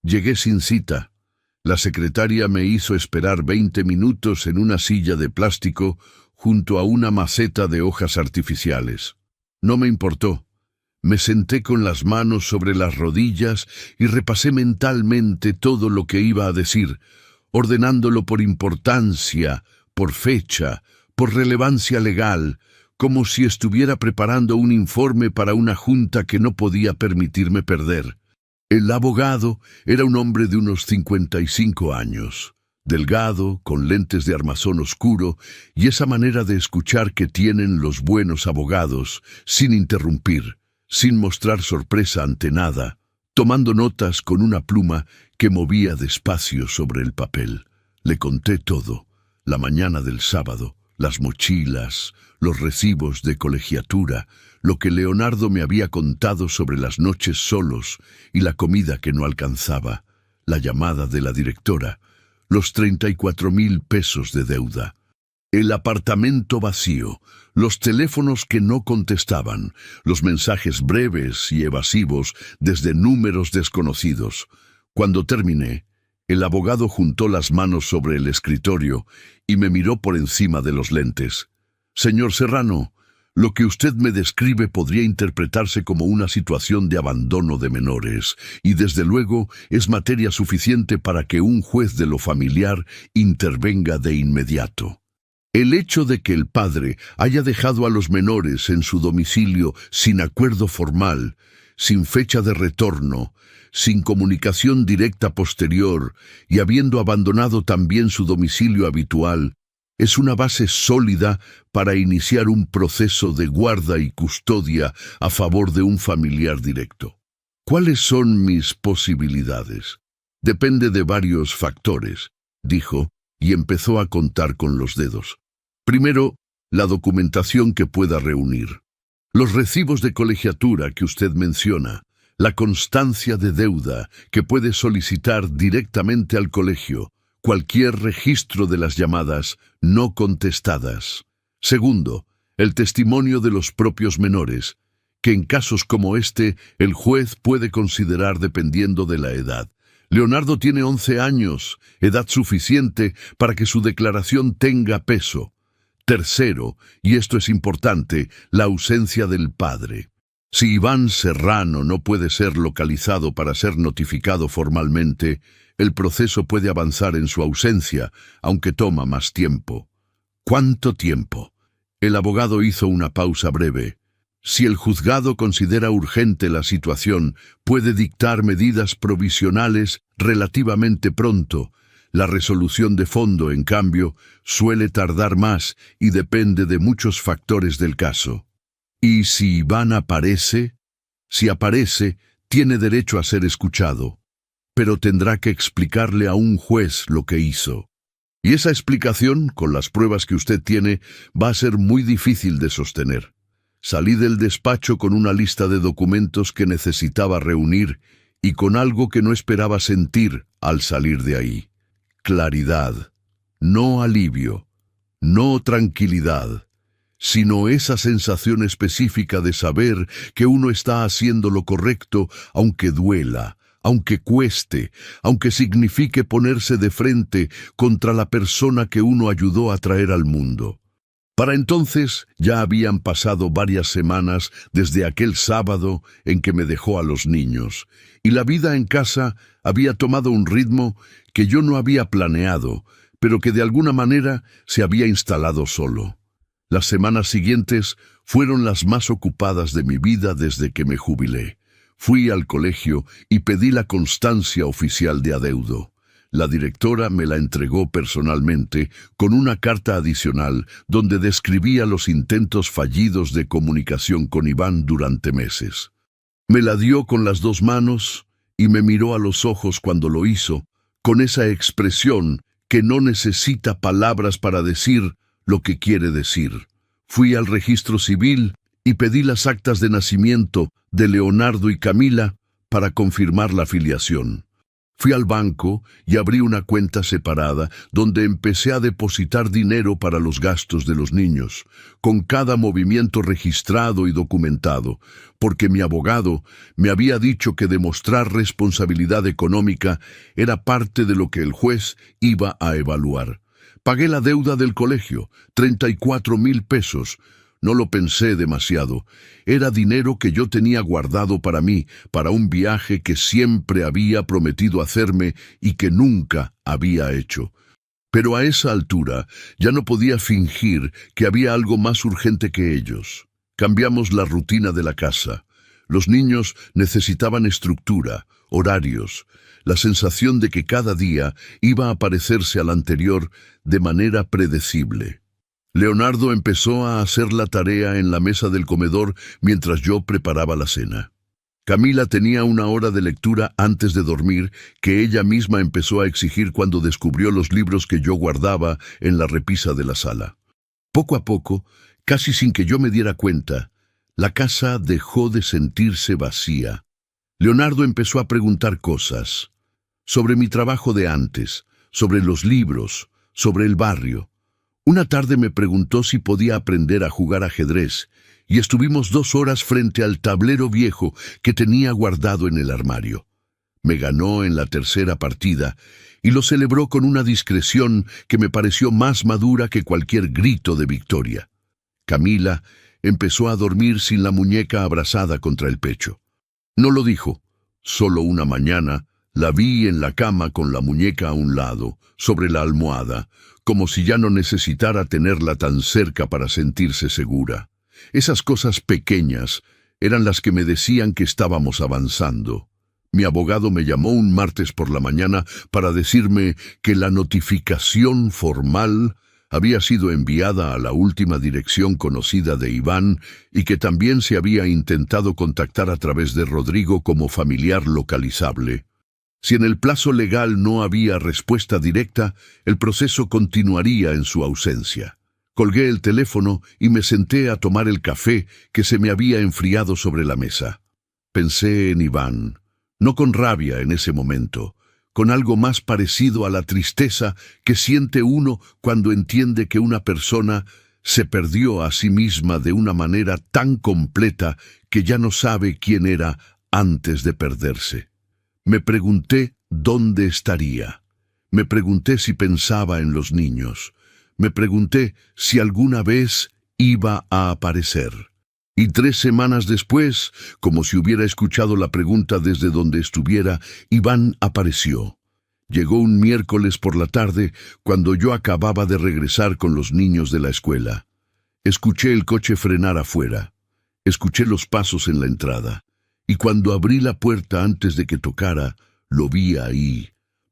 Llegué sin cita. La secretaria me hizo esperar 20 minutos en una silla de plástico junto a una maceta de hojas artificiales. No me importó. Me senté con las manos sobre las rodillas y repasé mentalmente todo lo que iba a decir, ordenándolo por importancia, por fecha, por relevancia legal, como si estuviera preparando un informe para una junta que no podía permitirme perder. El abogado era un hombre de unos 55 años. Delgado, con lentes de armazón oscuro y esa manera de escuchar que tienen los buenos abogados, sin interrumpir, sin mostrar sorpresa ante nada, tomando notas con una pluma que movía despacio sobre el papel. Le conté todo, la mañana del sábado, las mochilas, los recibos de colegiatura, lo que Leonardo me había contado sobre las noches solos y la comida que no alcanzaba, la llamada de la directora, los 34,000 pesos de deuda, el apartamento vacío, los teléfonos que no contestaban, los mensajes breves y evasivos desde números desconocidos. Cuando terminé, el abogado juntó las manos sobre el escritorio y me miró por encima de los lentes. Señor Serrano, lo que usted me describe podría interpretarse como una situación de abandono de menores, y desde luego es materia suficiente para que un juez de lo familiar intervenga de inmediato. El hecho de que el padre haya dejado a los menores en su domicilio sin acuerdo formal, sin fecha de retorno, sin comunicación directa posterior y habiendo abandonado también su domicilio habitual, es una base sólida para iniciar un proceso de guarda y custodia a favor de un familiar directo. ¿Cuáles son mis posibilidades? Depende de varios factores, dijo, y empezó a contar con los dedos. Primero, la documentación que pueda reunir. Los recibos de colegiatura que usted menciona, la constancia de deuda que puede solicitar directamente al colegio, cualquier registro de las llamadas no contestadas. Segundo, el testimonio de los propios menores, que en casos como este el juez puede considerar dependiendo de la edad. Leonardo tiene 11 años, edad suficiente para que su declaración tenga peso. Tercero, y esto es importante, la ausencia del padre. Si Iván Serrano no puede ser localizado para ser notificado formalmente, el proceso puede avanzar en su ausencia, aunque toma más tiempo. ¿Cuánto tiempo? El abogado hizo una pausa breve. Si el juzgado considera urgente la situación, puede dictar medidas provisionales relativamente pronto. La resolución de fondo, en cambio, suele tardar más y depende de muchos factores del caso. ¿Y si Iván aparece? Si aparece, tiene derecho a ser escuchado, pero tendrá que explicarle a un juez lo que hizo. Y esa explicación, con las pruebas que usted tiene, va a ser muy difícil de sostener. Salí del despacho con una lista de documentos que necesitaba reunir y con algo que no esperaba sentir al salir de ahí. Claridad, no alivio, no tranquilidad, sino esa sensación específica de saber que uno está haciendo lo correcto, aunque duela, aunque cueste, aunque signifique ponerse de frente contra la persona que uno ayudó a traer al mundo. Para entonces ya habían pasado varias semanas desde aquel sábado en que me dejó a los niños, y la vida en casa había tomado un ritmo que yo no había planeado, pero que de alguna manera se había instalado solo. Las semanas siguientes fueron las más ocupadas de mi vida desde que me jubilé. Fui al colegio y pedí la constancia oficial de adeudo. La directora me la entregó personalmente con una carta adicional donde describía los intentos fallidos de comunicación con Iván durante meses. Me la dio con las dos manos y me miró a los ojos cuando lo hizo, con esa expresión que no necesita palabras para decir lo que quiere decir. Fui al registro civil y pedí las actas de nacimiento de Leonardo y Camila para confirmar la filiación. Fui al banco y abrí una cuenta separada donde empecé a depositar dinero para los gastos de los niños, con cada movimiento registrado y documentado, porque mi abogado me había dicho que demostrar responsabilidad económica era parte de lo que el juez iba a evaluar. Pagué la deuda del colegio, 34,000 pesos. No lo pensé demasiado. Era dinero que yo tenía guardado para mí, para un viaje que siempre había prometido hacerme y que nunca había hecho. Pero a esa altura ya no podía fingir que había algo más urgente que ellos. Cambiamos la rutina de la casa. Los niños necesitaban estructura, horarios, la sensación de que cada día iba a parecerse al anterior de manera predecible. Leonardo empezó a hacer la tarea en la mesa del comedor mientras yo preparaba la cena. Camila tenía una hora de lectura antes de dormir que ella misma empezó a exigir cuando descubrió los libros que yo guardaba en la repisa de la sala. Poco a poco, casi sin que yo me diera cuenta, la casa dejó de sentirse vacía. Leonardo empezó a preguntar cosas sobre mi trabajo de antes, sobre los libros, sobre el barrio. Una tarde me preguntó si podía aprender a jugar ajedrez, y estuvimos 2 horas frente al tablero viejo que tenía guardado en el armario. Me ganó en la tercera partida, y lo celebró con una discreción que me pareció más madura que cualquier grito de victoria. Camila empezó a dormir sin la muñeca abrazada contra el pecho. No lo dijo, solo una mañana la vi en la cama con la muñeca a un lado, sobre la almohada, como si ya no necesitara tenerla tan cerca para sentirse segura. Esas cosas pequeñas eran las que me decían que estábamos avanzando. Mi abogado me llamó un martes por la mañana para decirme que la notificación formal había sido enviada a la última dirección conocida de Iván y que también se había intentado contactar a través de Rodrigo como familiar localizable. Si en el plazo legal no había respuesta directa, el proceso continuaría en su ausencia. Colgué el teléfono y me senté a tomar el café que se me había enfriado sobre la mesa. Pensé en Iván, no con rabia en ese momento, con algo más parecido a la tristeza que siente uno cuando entiende que una persona se perdió a sí misma de una manera tan completa que ya no sabe quién era antes de perderse. Me pregunté dónde estaría. Me pregunté si pensaba en los niños. Me pregunté si alguna vez iba a aparecer. Y 3 semanas después, como si hubiera escuchado la pregunta desde donde estuviera, Iván apareció. Llegó un miércoles por la tarde, cuando yo acababa de regresar con los niños de la escuela. Escuché el coche frenar afuera. Escuché los pasos en la entrada. Y cuando abrí la puerta antes de que tocara, lo vi ahí,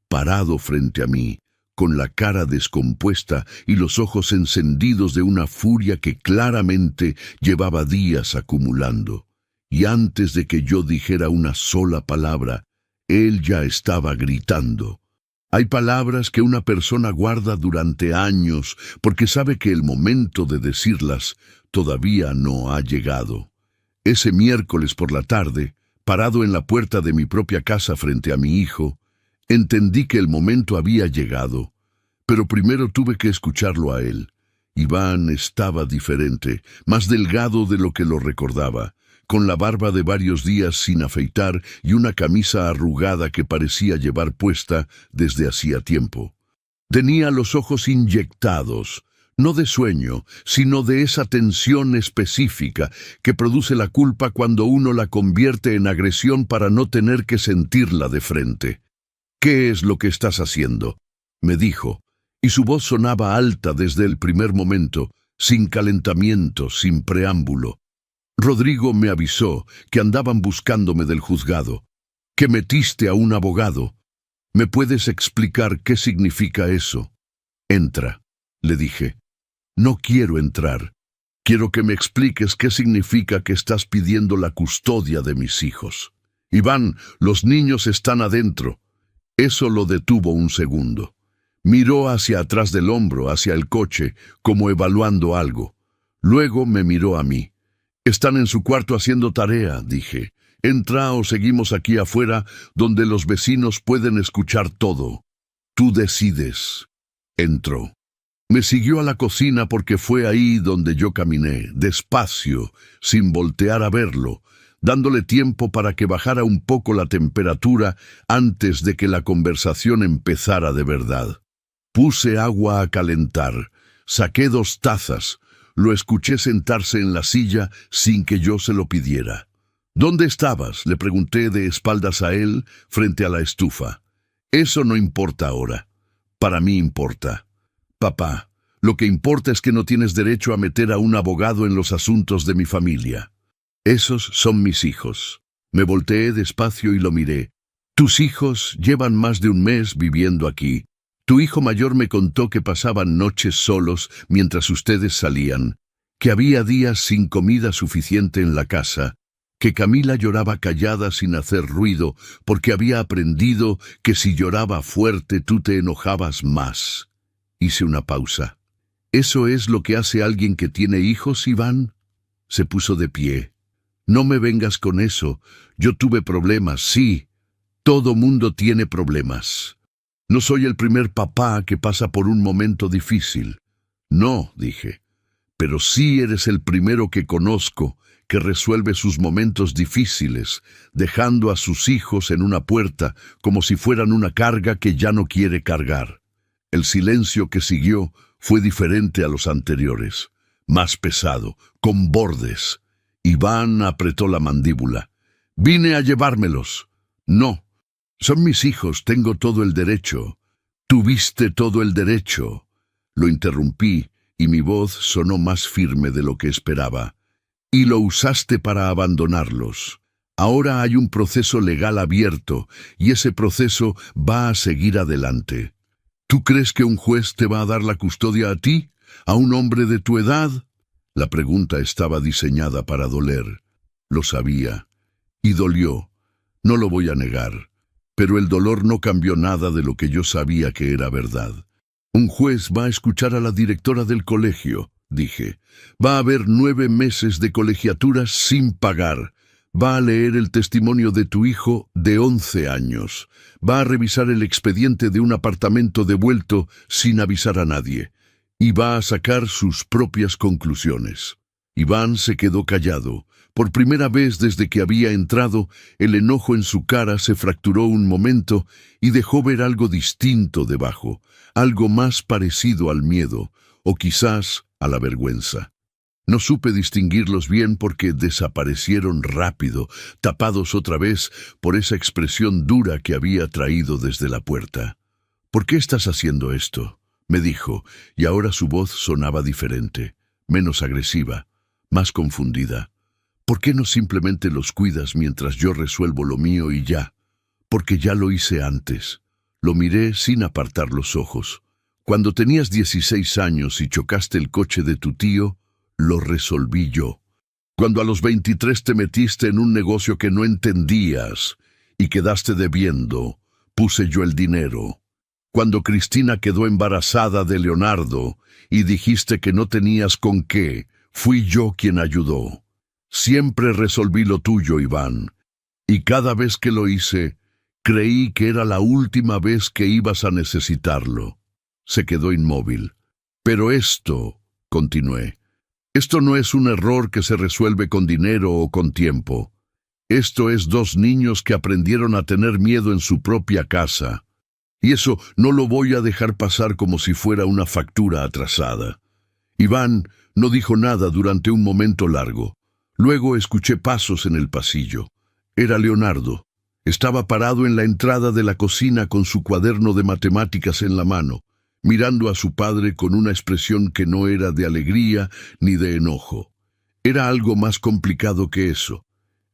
parado frente a mí, con la cara descompuesta y los ojos encendidos de una furia que claramente llevaba días acumulando. Y antes de que yo dijera una sola palabra, él ya estaba gritando. Hay palabras que una persona guarda durante años porque sabe que el momento de decirlas todavía no ha llegado. Ese miércoles por la tarde, parado en la puerta de mi propia casa frente a mi hijo, entendí que el momento había llegado, pero primero tuve que escucharlo a él. Iván estaba diferente, más delgado de lo que lo recordaba, con la barba de varios días sin afeitar y una camisa arrugada que parecía llevar puesta desde hacía tiempo. Tenía los ojos inyectados, no de sueño, sino de esa tensión específica que produce la culpa cuando uno la convierte en agresión para no tener que sentirla de frente. «¿Qué es lo que estás haciendo?», me dijo, y su voz sonaba alta desde el primer momento, sin calentamiento, sin preámbulo. «Rodrigo me avisó que andaban buscándome del juzgado, que metiste a un abogado. ¿Me puedes explicar qué significa eso?» «Entra», le dije. «No quiero entrar. Quiero que me expliques qué significa que estás pidiendo la custodia de mis hijos. Iván, los niños están adentro». Eso lo detuvo un segundo. Miró hacia atrás del hombro, hacia el coche, como evaluando algo. Luego me miró a mí. «Están en su cuarto haciendo tarea», dije. «Entra o seguimos aquí afuera, donde los vecinos pueden escuchar todo. Tú decides». Entró. Me siguió a la cocina porque fue ahí donde yo caminé, despacio, sin voltear a verlo, dándole tiempo para que bajara un poco la temperatura antes de que la conversación empezara de verdad. Puse agua a calentar, saqué 2 tazas, lo escuché sentarse en la silla sin que yo se lo pidiera. «¿Dónde estabas?», le pregunté de espaldas a él, frente a la estufa. «Eso no importa ahora. Para mí importa. Papá, lo que importa es que no tienes derecho a meter a un abogado en los asuntos de mi familia. Esos son mis hijos». Me volteé despacio y lo miré. «Tus hijos llevan más de un mes viviendo aquí. Tu hijo mayor me contó que pasaban noches solos mientras ustedes salían, que había días sin comida suficiente en la casa, que Camila lloraba callada sin hacer ruido porque había aprendido que si lloraba fuerte tú te enojabas más». Hice una pausa. «¿Eso es lo que hace alguien que tiene hijos, Iván?». Se puso de pie. «No me vengas con eso. Yo tuve problemas, sí. Todo mundo tiene problemas. No soy el primer papá que pasa por un momento difícil». «No», dije, «pero sí eres el primero que conozco que resuelve sus momentos difíciles, dejando a sus hijos en una puerta como si fueran una carga que ya no quiere cargar». El silencio que siguió fue diferente a los anteriores, más pesado, con bordes. Iván apretó la mandíbula. «Vine a llevármelos». «No, son mis hijos, tengo todo el derecho». «Tuviste todo el derecho». Lo interrumpí y mi voz sonó más firme de lo que esperaba. «Y lo usaste para abandonarlos. Ahora hay un proceso legal abierto y ese proceso va a seguir adelante. ¿Tú crees que un juez te va a dar la custodia a ti, a un hombre de tu edad?» La pregunta estaba diseñada para doler. Lo sabía. Y dolió. No lo voy a negar. Pero el dolor no cambió nada de lo que yo sabía que era verdad. «Un juez va a escuchar a la directora del colegio», dije. «Va a haber 9 meses de colegiatura sin pagar. Va a leer el testimonio de tu hijo de 11 años. Va a revisar el expediente de un apartamento devuelto sin avisar a nadie. Y va a sacar sus propias conclusiones». Iván se quedó callado. Por primera vez desde que había entrado, el enojo en su cara se fracturó un momento y dejó ver algo distinto debajo, algo más parecido al miedo, o quizás a la vergüenza. No supe distinguirlos bien porque desaparecieron rápido, tapados otra vez por esa expresión dura que había traído desde la puerta. «¿Por qué estás haciendo esto?», me dijo, y ahora su voz sonaba diferente, menos agresiva, más confundida. «¿Por qué no simplemente los cuidas mientras yo resuelvo lo mío y ya?». «Porque ya lo hice antes». Lo miré sin apartar los ojos. Cuando tenías 16 años y chocaste el coche de tu tío, lo resolví yo. Cuando a los 23 te metiste en un negocio que no entendías y quedaste debiendo, puse yo el dinero. Cuando Cristina quedó embarazada de Leonardo y dijiste que no tenías con qué, fui yo quien ayudó. Siempre resolví lo tuyo, Iván, y cada vez que lo hice, creí que era la última vez que ibas a necesitarlo. Se quedó inmóvil. Pero esto, continué, esto no es un error que se resuelve con dinero o con tiempo. Esto es dos niños que aprendieron a tener miedo en su propia casa. Y eso no lo voy a dejar pasar como si fuera una factura atrasada. Iván no dijo nada durante un momento largo. Luego escuché pasos en el pasillo. Era Leonardo. Estaba parado en la entrada de la cocina con su cuaderno de matemáticas en la mano, mirando a su padre con una expresión que no era de alegría ni de enojo. Era algo más complicado que eso.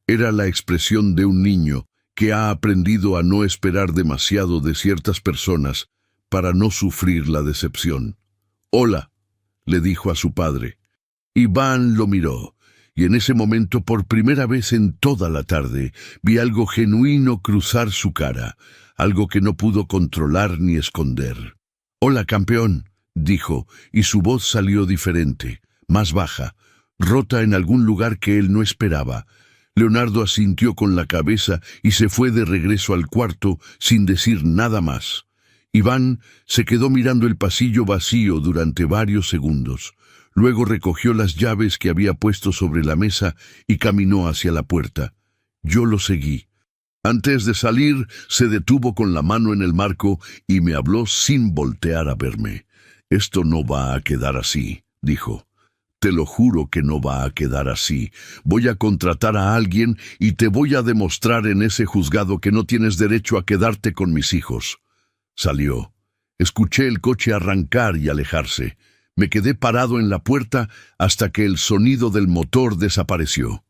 Era la expresión de un niño que ha aprendido a no esperar demasiado de ciertas personas para no sufrir la decepción. «Hola», le dijo a su padre. Iván lo miró, y en ese momento, por primera vez en toda la tarde, vi algo genuino cruzar su cara, algo que no pudo controlar ni esconder. «Hola, campeón», dijo, y su voz salió diferente, más baja, rota en algún lugar que él no esperaba. Leonardo asintió con la cabeza y se fue de regreso al cuarto sin decir nada más. Iván se quedó mirando el pasillo vacío durante varios segundos. Luego recogió las llaves que había puesto sobre la mesa y caminó hacia la puerta. Yo lo seguí. Antes de salir, se detuvo con la mano en el marco y me habló sin voltear a verme. «Esto no va a quedar así», dijo. «Te lo juro que no va a quedar así. Voy a contratar a alguien y te voy a demostrar en ese juzgado que no tienes derecho a quedarte con mis hijos». Salió. Escuché el coche arrancar y alejarse. Me quedé parado en la puerta hasta que el sonido del motor desapareció.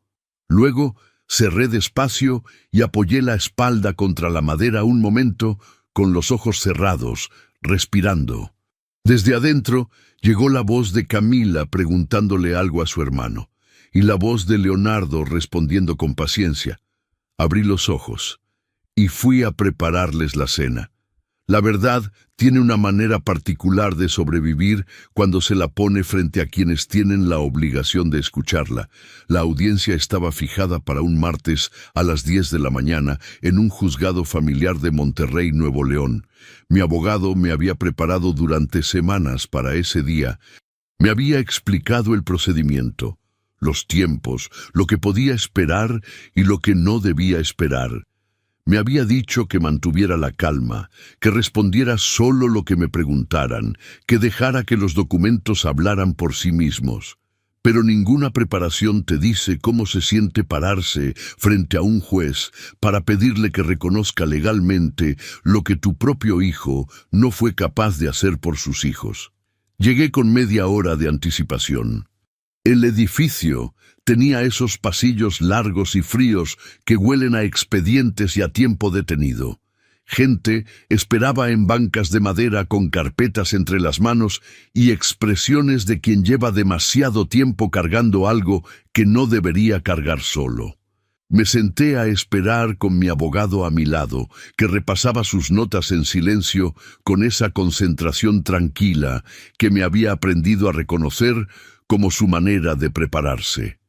Luego cerré despacio y apoyé la espalda contra la madera un momento, con los ojos cerrados, respirando. Desde adentro llegó la voz de Camila preguntándole algo a su hermano, y la voz de Leonardo respondiendo con paciencia. Abrí los ojos y fui a prepararles la cena. La verdad tiene una manera particular de sobrevivir cuando se la pone frente a quienes tienen la obligación de escucharla. La audiencia estaba fijada para un martes a las 10 de la mañana en un juzgado familiar de Monterrey, Nuevo León. Mi abogado me había preparado durante semanas para ese día. Me había explicado el procedimiento, los tiempos, lo que podía esperar y lo que no debía esperar. Me había dicho que mantuviera la calma, que respondiera solo lo que me preguntaran, que dejara que los documentos hablaran por sí mismos. Pero ninguna preparación te dice cómo se siente pararse frente a un juez para pedirle que reconozca legalmente lo que tu propio hijo no fue capaz de hacer por sus hijos. Llegué con media hora de anticipación. El edificio tenía esos pasillos largos y fríos que huelen a expedientes y a tiempo detenido. Gente esperaba en bancas de madera con carpetas entre las manos y expresiones de quien lleva demasiado tiempo cargando algo que no debería cargar solo. Me senté a esperar con mi abogado a mi lado, que repasaba sus notas en silencio con esa concentración tranquila que me había aprendido a reconocer como su manera de prepararse.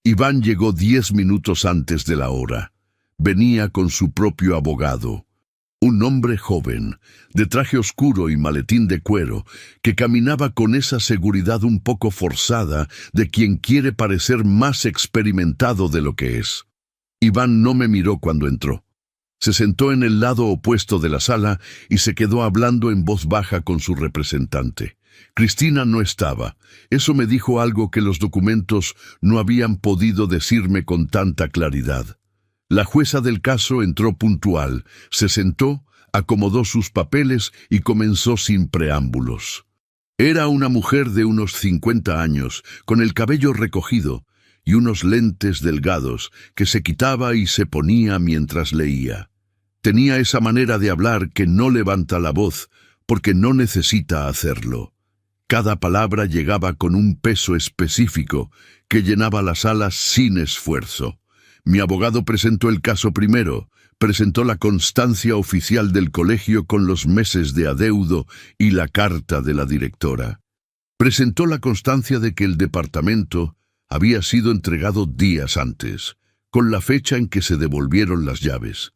Iván llegó 10 minutos antes de la hora. Venía con su propio abogado, un hombre joven, de traje oscuro y maletín de cuero, que caminaba con esa seguridad un poco forzada de quien quiere parecer más experimentado de lo que es. Iván no me miró cuando entró. Se sentó en el lado opuesto de la sala y se quedó hablando en voz baja con su representante. Cristina no estaba. Eso me dijo algo que los documentos no habían podido decirme con tanta claridad. La jueza del caso entró puntual, se sentó, acomodó sus papeles y comenzó sin preámbulos. Era una mujer de unos 50 años, con el cabello recogido y unos lentes delgados que se quitaba y se ponía mientras leía. Tenía esa manera de hablar que no levanta la voz, porque no necesita hacerlo. Cada palabra llegaba con un peso específico que llenaba la sala sin esfuerzo. Mi abogado presentó el caso primero, presentó la constancia oficial del colegio con los meses de adeudo y la carta de la directora. Presentó la constancia de que el departamento había sido entregado días antes, con la fecha en que se devolvieron las llaves.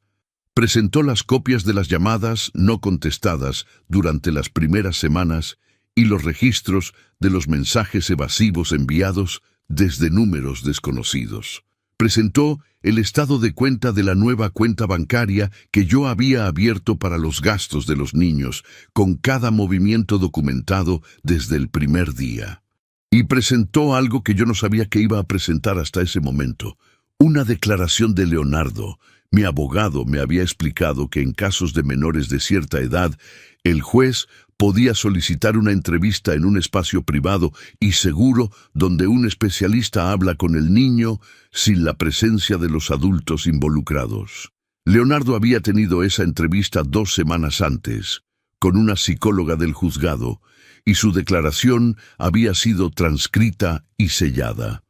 Presentó las copias de las llamadas no contestadas durante las primeras semanas y los registros de los mensajes evasivos enviados desde números desconocidos. Presentó el estado de cuenta de la nueva cuenta bancaria que yo había abierto para los gastos de los niños, con cada movimiento documentado desde el primer día. Y presentó algo que yo no sabía que iba a presentar hasta ese momento, una declaración de Leonardo. Mi abogado me había explicado que en casos de menores de cierta edad, el juez podía solicitar una entrevista en un espacio privado y seguro donde un especialista habla con el niño sin la presencia de los adultos involucrados. Leonardo había tenido esa entrevista 2 semanas antes, con una psicóloga del juzgado, y su declaración había sido transcrita y sellada.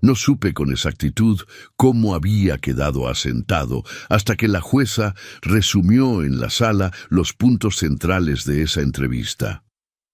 No supe con exactitud cómo había quedado asentado hasta que la jueza resumió en la sala los puntos centrales de esa entrevista.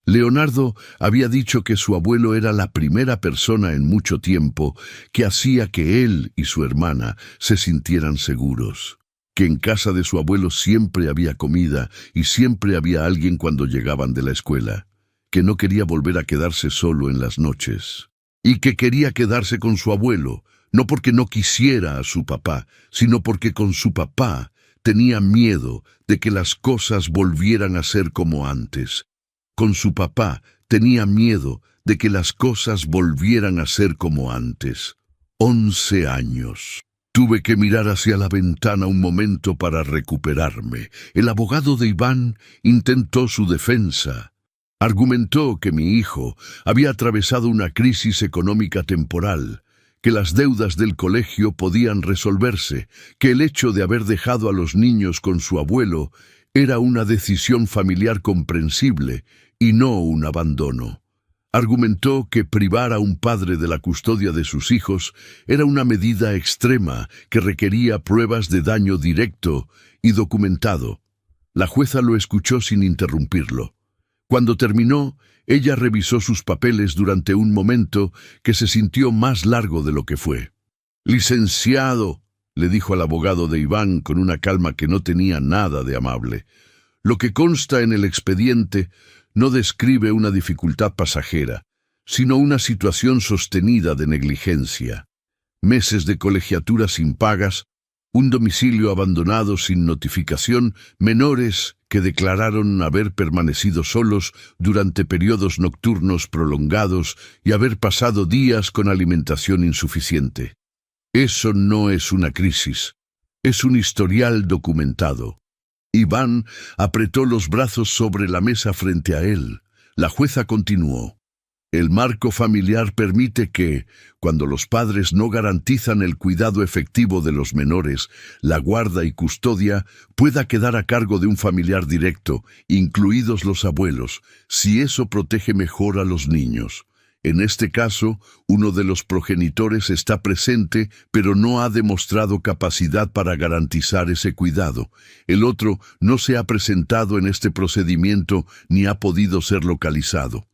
Leonardo había dicho que su abuelo era la primera persona en mucho tiempo que hacía que él y su hermana se sintieran seguros, que en casa de su abuelo siempre había comida y siempre había alguien cuando llegaban de la escuela, que no quería volver a quedarse solo en las noches. Y que quería quedarse con su abuelo, no porque no quisiera a su papá, sino porque con su papá tenía miedo de que las cosas volvieran a ser como antes. Con su papá tenía miedo de que las cosas volvieran a ser como antes. 11 años. Tuve que mirar hacia la ventana un momento para recuperarme. El abogado de Iván intentó su defensa. Argumentó que mi hijo había atravesado una crisis económica temporal, que las deudas del colegio podían resolverse, que el hecho de haber dejado a los niños con su abuelo era una decisión familiar comprensible y no un abandono. Argumentó que privar a un padre de la custodia de sus hijos era una medida extrema que requería pruebas de daño directo y documentado. La jueza lo escuchó sin interrumpirlo. Cuando terminó, ella revisó sus papeles durante un momento que se sintió más largo de lo que fue. «Licenciado», le dijo al abogado de Iván con una calma que no tenía nada de amable, «lo que consta en el expediente no describe una dificultad pasajera, sino una situación sostenida de negligencia. Meses de colegiatura sin pagas, un domicilio abandonado sin notificación, menores que declararon haber permanecido solos durante periodos nocturnos prolongados y haber pasado días con alimentación insuficiente. Eso no es una crisis, es un historial documentado». Iván apretó los brazos sobre la mesa frente a él. La jueza continuó. El marco familiar permite que, cuando los padres no garantizan el cuidado efectivo de los menores, la guarda y custodia pueda quedar a cargo de un familiar directo, incluidos los abuelos, si eso protege mejor a los niños. En este caso, uno de los progenitores está presente, pero no ha demostrado capacidad para garantizar ese cuidado. El otro no se ha presentado en este procedimiento ni ha podido ser localizado.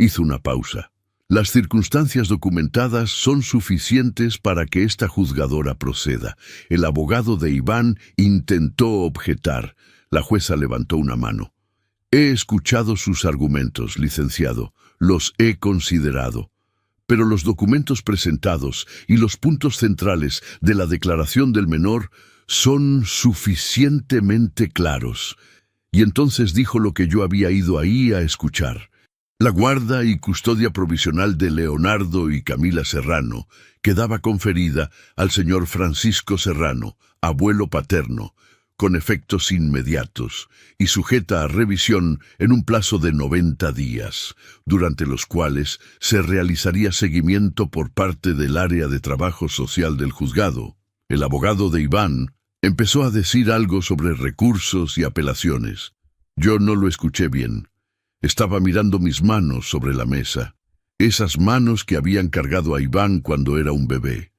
Hizo una pausa. Las circunstancias documentadas son suficientes para que esta juzgadora proceda. El abogado de Iván intentó objetar. La jueza levantó una mano. He escuchado sus argumentos, licenciado. Los he considerado. Pero los documentos presentados y los puntos centrales de la declaración del menor son suficientemente claros. Y entonces dijo lo que yo había ido ahí a escuchar. La guarda y custodia provisional de Leonardo y Camila Serrano quedaba conferida al señor Francisco Serrano, abuelo paterno, con efectos inmediatos y sujeta a revisión en un plazo de 90 días, durante los cuales se realizaría seguimiento por parte del área de trabajo social del juzgado. El abogado de Iván empezó a decir algo sobre recursos y apelaciones. Yo no lo escuché bien. Estaba mirando mis manos sobre la mesa. Esas manos que habían cargado a Iván cuando era un bebé,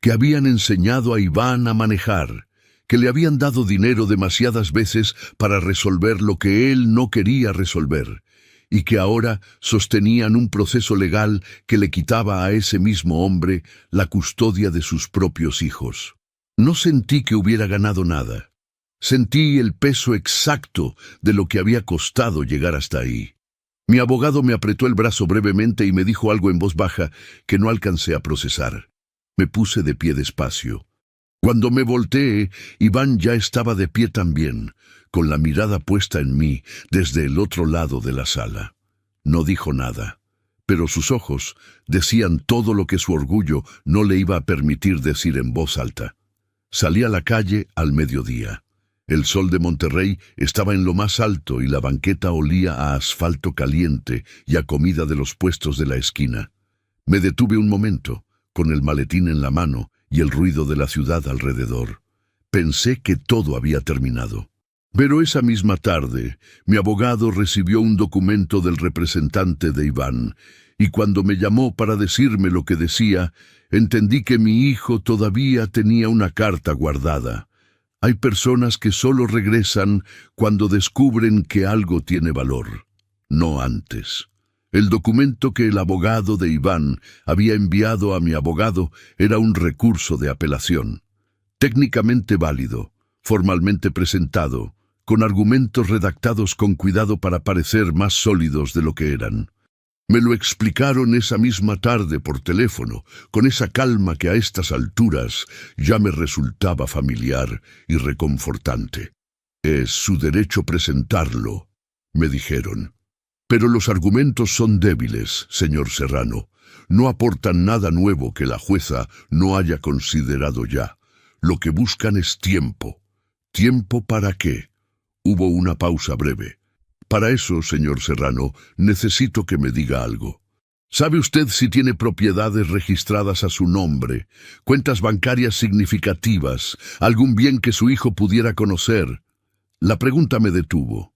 que habían enseñado a Iván a manejar, que le habían dado dinero demasiadas veces para resolver lo que él no quería resolver, y que ahora sostenían un proceso legal que le quitaba a ese mismo hombre la custodia de sus propios hijos. No sentí que hubiera ganado nada. Sentí el peso exacto de lo que había costado llegar hasta ahí. Mi abogado me apretó el brazo brevemente y me dijo algo en voz baja que no alcancé a procesar. Me puse de pie despacio. Cuando me volteé, Iván ya estaba de pie también, con la mirada puesta en mí desde el otro lado de la sala. No dijo nada, pero sus ojos decían todo lo que su orgullo no le iba a permitir decir en voz alta. Salí a la calle al mediodía. El sol de Monterrey estaba en lo más alto y la banqueta olía a asfalto caliente y a comida de los puestos de la esquina. Me detuve un momento, con el maletín en la mano y el ruido de la ciudad alrededor. Pensé que todo había terminado. Pero esa misma tarde, mi abogado recibió un documento del representante de Iván, y cuando me llamó para decirme lo que decía, entendí que mi hijo todavía tenía una carta guardada. Hay personas que solo regresan cuando descubren que algo tiene valor, no antes. El documento que el abogado de Iván había enviado a mi abogado era un recurso de apelación, técnicamente válido, formalmente presentado, con argumentos redactados con cuidado para parecer más sólidos de lo que eran. Me lo explicaron esa misma tarde por teléfono, con esa calma que a estas alturas ya me resultaba familiar y reconfortante. Es su derecho presentarlo, me dijeron. Pero los argumentos son débiles, señor Serrano. No aportan nada nuevo que la jueza no haya considerado ya. Lo que buscan es tiempo. ¿Tiempo para qué? Hubo una pausa breve. Para eso, señor Serrano, necesito que me diga algo. ¿Sabe usted si tiene propiedades registradas a su nombre, cuentas bancarias significativas, algún bien que su hijo pudiera conocer? La pregunta me detuvo.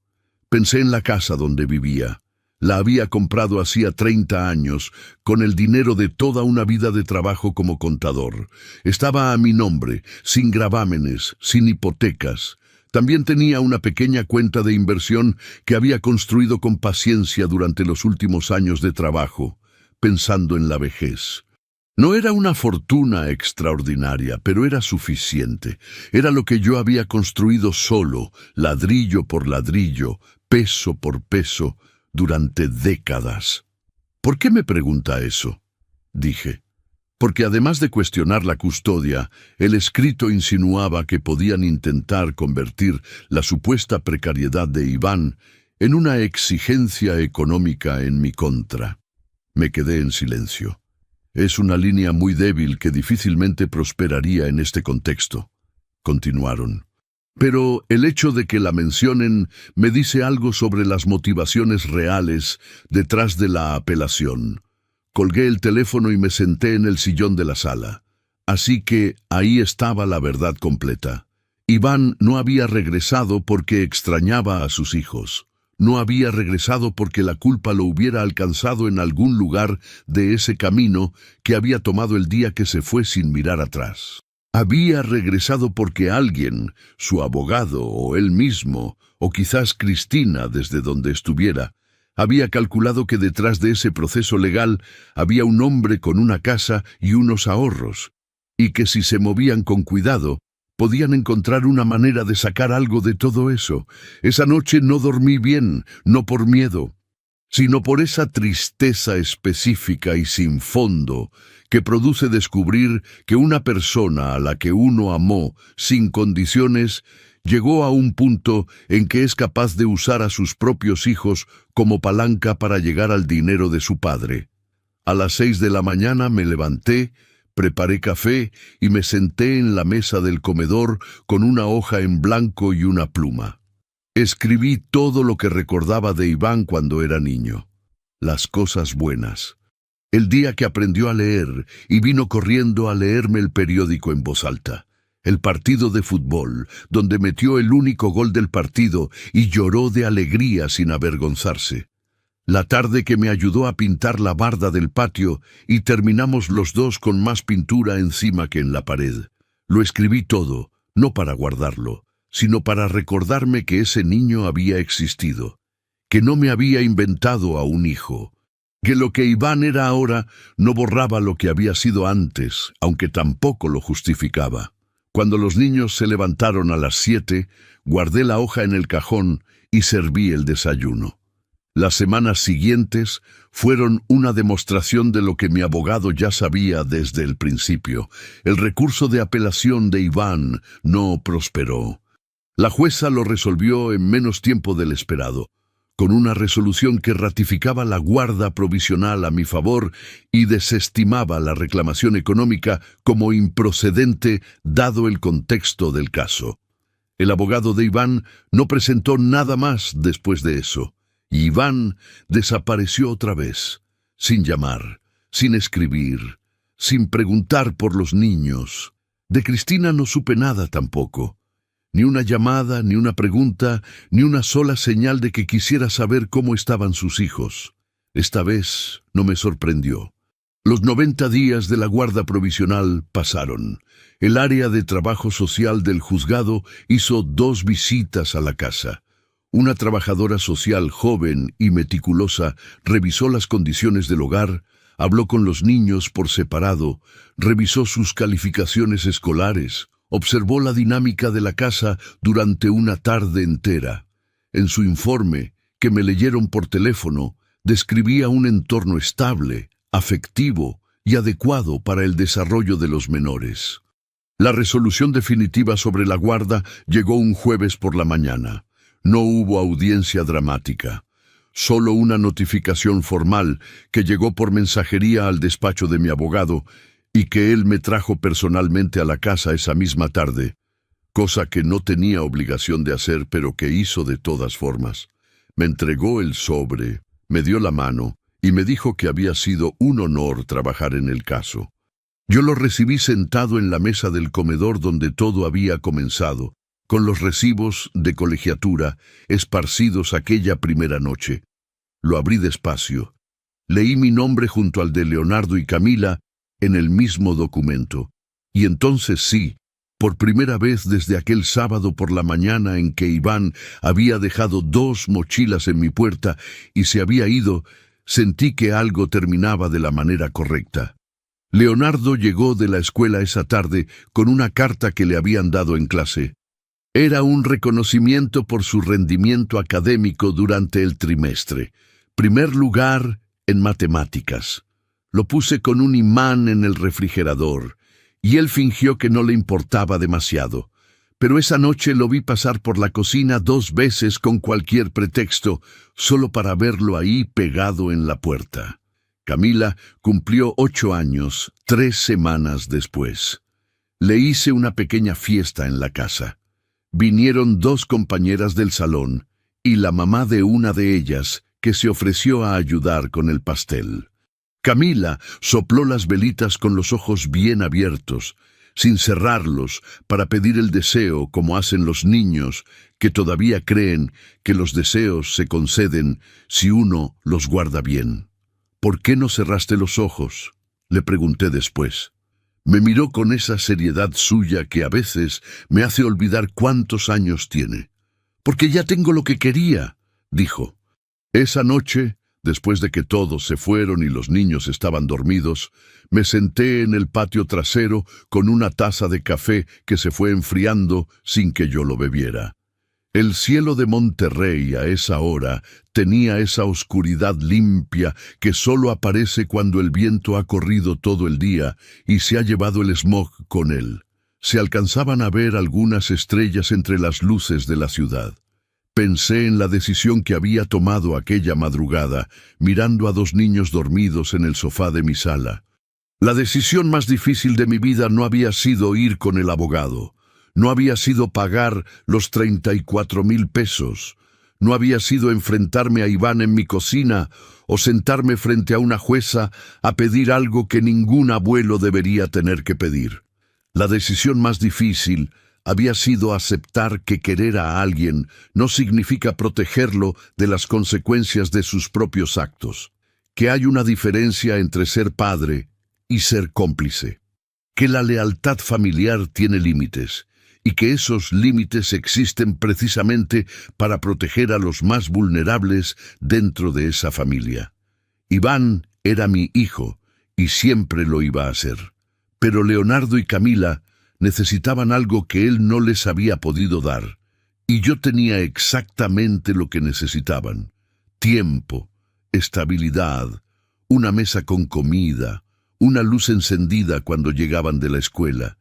Pensé en la casa donde vivía. La había comprado hacía 30 años, con el dinero de toda una vida de trabajo como contador. Estaba a mi nombre, sin gravámenes, sin hipotecas. También tenía una pequeña cuenta de inversión que había construido con paciencia durante los últimos años de trabajo, pensando en la vejez. No era una fortuna extraordinaria, pero era suficiente. Era lo que yo había construido solo, ladrillo por ladrillo, peso por peso, durante décadas. ¿Por qué me pregunta eso?, dije. Porque además de cuestionar la custodia, el escrito insinuaba que podían intentar convertir la supuesta precariedad de Iván en una exigencia económica en mi contra. Me quedé en silencio. Es una línea muy débil que difícilmente prosperaría en este contexto, continuaron. Pero el hecho de que la mencionen me dice algo sobre las motivaciones reales detrás de la apelación. Colgué el teléfono y me senté en el sillón de la sala. Así que ahí estaba la verdad completa. Iván no había regresado porque extrañaba a sus hijos. No había regresado porque la culpa lo hubiera alcanzado en algún lugar de ese camino que había tomado el día que se fue sin mirar atrás. Había regresado porque alguien, su abogado o él mismo, o quizás Cristina desde donde estuviera, había calculado que detrás de ese proceso legal había un hombre con una casa y unos ahorros, y que si se movían con cuidado, podían encontrar una manera de sacar algo de todo eso. Esa noche no dormí bien, no por miedo, sino por esa tristeza específica y sin fondo que produce descubrir que una persona a la que uno amó sin condiciones llegó a un punto en que es capaz de usar a sus propios hijos como palanca para llegar al dinero de su padre. A las 6 de la mañana me levanté, preparé café y me senté en la mesa del comedor con una hoja en blanco y una pluma. Escribí todo lo que recordaba de Iván cuando era niño. Las cosas buenas. El día que aprendió a leer y vino corriendo a leerme el periódico en voz alta. el partido de fútbol, donde metió el único gol del partido y lloró de alegría sin avergonzarse. La tarde que me ayudó a pintar la barda del patio y terminamos los dos con más pintura encima que en la pared. Lo escribí todo, no para guardarlo, sino para recordarme que ese niño había existido, que no me había inventado a un hijo, que lo que Iván era ahora no borraba lo que había sido antes, aunque tampoco lo justificaba. Cuando los niños se levantaron a las 7, guardé la hoja en el cajón y serví el desayuno. Las semanas siguientes fueron una demostración de lo que mi abogado ya sabía desde el principio. El recurso de apelación de Iván no prosperó. La jueza lo resolvió en menos tiempo del esperado, con una resolución que ratificaba la guarda provisional a mi favor y desestimaba la reclamación económica como improcedente dado el contexto del caso. El abogado de Iván no presentó nada más después de eso. Y Iván desapareció otra vez, sin llamar, sin escribir, sin preguntar por los niños. De Cristina no supe nada tampoco. Ni una llamada, ni una pregunta, ni una sola señal de que quisiera saber cómo estaban sus hijos. Esta vez no me sorprendió. Los 90 días de la guarda provisional pasaron. El área de trabajo social del juzgado hizo 2 visitas a la casa. Una trabajadora social joven y meticulosa revisó las condiciones del hogar, habló con los niños por separado, revisó sus calificaciones escolares, observó la dinámica de la casa durante una tarde entera. En su informe, que me leyeron por teléfono, describía un entorno estable, afectivo y adecuado para el desarrollo de los menores. La resolución definitiva sobre la guarda llegó un jueves por la mañana. No hubo audiencia dramática, solo una notificación formal que llegó por mensajería al despacho de mi abogado y que él me trajo personalmente a la casa esa misma tarde, cosa que no tenía obligación de hacer, pero que hizo de todas formas. Me entregó el sobre, me dio la mano y me dijo que había sido un honor trabajar en el caso. Yo lo recibí sentado en la mesa del comedor donde todo había comenzado, con los recibos de colegiatura esparcidos aquella primera noche. Lo abrí despacio. Leí mi nombre junto al de Leonardo y Camila en el mismo documento. Y entonces sí, por primera vez desde aquel sábado por la mañana en que Iván había dejado 2 mochilas en mi puerta y se había ido, sentí que algo terminaba de la manera correcta. Leonardo llegó de la escuela esa tarde con una carta que le habían dado en clase. Era un reconocimiento por su rendimiento académico durante el trimestre. Primer lugar en matemáticas. Lo puse con un imán en el refrigerador, y él fingió que no le importaba demasiado. Pero esa noche lo vi pasar por la cocina 2 veces con cualquier pretexto, solo para verlo ahí pegado en la puerta. Camila cumplió 8 años, 3 semanas después. Le hice una pequeña fiesta en la casa. Vinieron 2 compañeras del salón y la mamá de una de ellas, que se ofreció a ayudar con el pastel. Camila sopló las velitas con los ojos bien abiertos, sin cerrarlos, para pedir el deseo como hacen los niños, que todavía creen que los deseos se conceden si uno los guarda bien. «¿Por qué no cerraste los ojos?», le pregunté después. Me miró con esa seriedad suya que a veces me hace olvidar cuántos años tiene. «Porque ya tengo lo que quería», dijo. Esa noche, después de que todos se fueron y los niños estaban dormidos, me senté en el patio trasero con una taza de café que se fue enfriando sin que yo lo bebiera. El cielo de Monterrey a esa hora tenía esa oscuridad limpia que solo aparece cuando el viento ha corrido todo el día y se ha llevado el smog con él. Se alcanzaban a ver algunas estrellas entre las luces de la ciudad. Pensé en la decisión que había tomado aquella madrugada, mirando a 2 niños dormidos en el sofá de mi sala. La decisión más difícil de mi vida no había sido ir con el abogado. No había sido pagar los 34,000 pesos. No había sido enfrentarme a Iván en mi cocina o sentarme frente a una jueza a pedir algo que ningún abuelo debería tener que pedir. La decisión más difícil había sido aceptar que querer a alguien no significa protegerlo de las consecuencias de sus propios actos, que hay una diferencia entre ser padre y ser cómplice, que la lealtad familiar tiene límites, y que esos límites existen precisamente para proteger a los más vulnerables dentro de esa familia. Iván era mi hijo, y siempre lo iba a ser. Pero Leonardo y Camila necesitaban algo que él no les había podido dar, y yo tenía exactamente lo que necesitaban: tiempo, estabilidad, una mesa con comida, una luz encendida cuando llegaban de la escuela,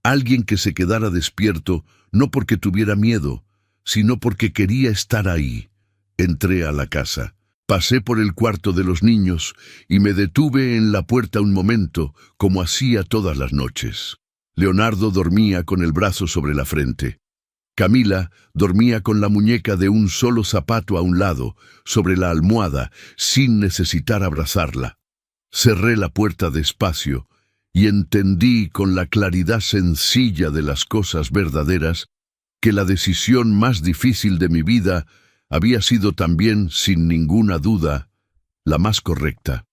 alguien que se quedara despierto no porque tuviera miedo, sino porque quería estar ahí. Entré a la casa. Pasé por el cuarto de los niños y me detuve en la puerta un momento, como hacía todas las noches. Leonardo dormía con el brazo sobre la frente. Camila dormía con la muñeca de un solo zapato a un lado, sobre la almohada, sin necesitar abrazarla. Cerré la puerta despacio y entendí con la claridad sencilla de las cosas verdaderas que la decisión más difícil de mi vida había sido también, sin ninguna duda, la más correcta.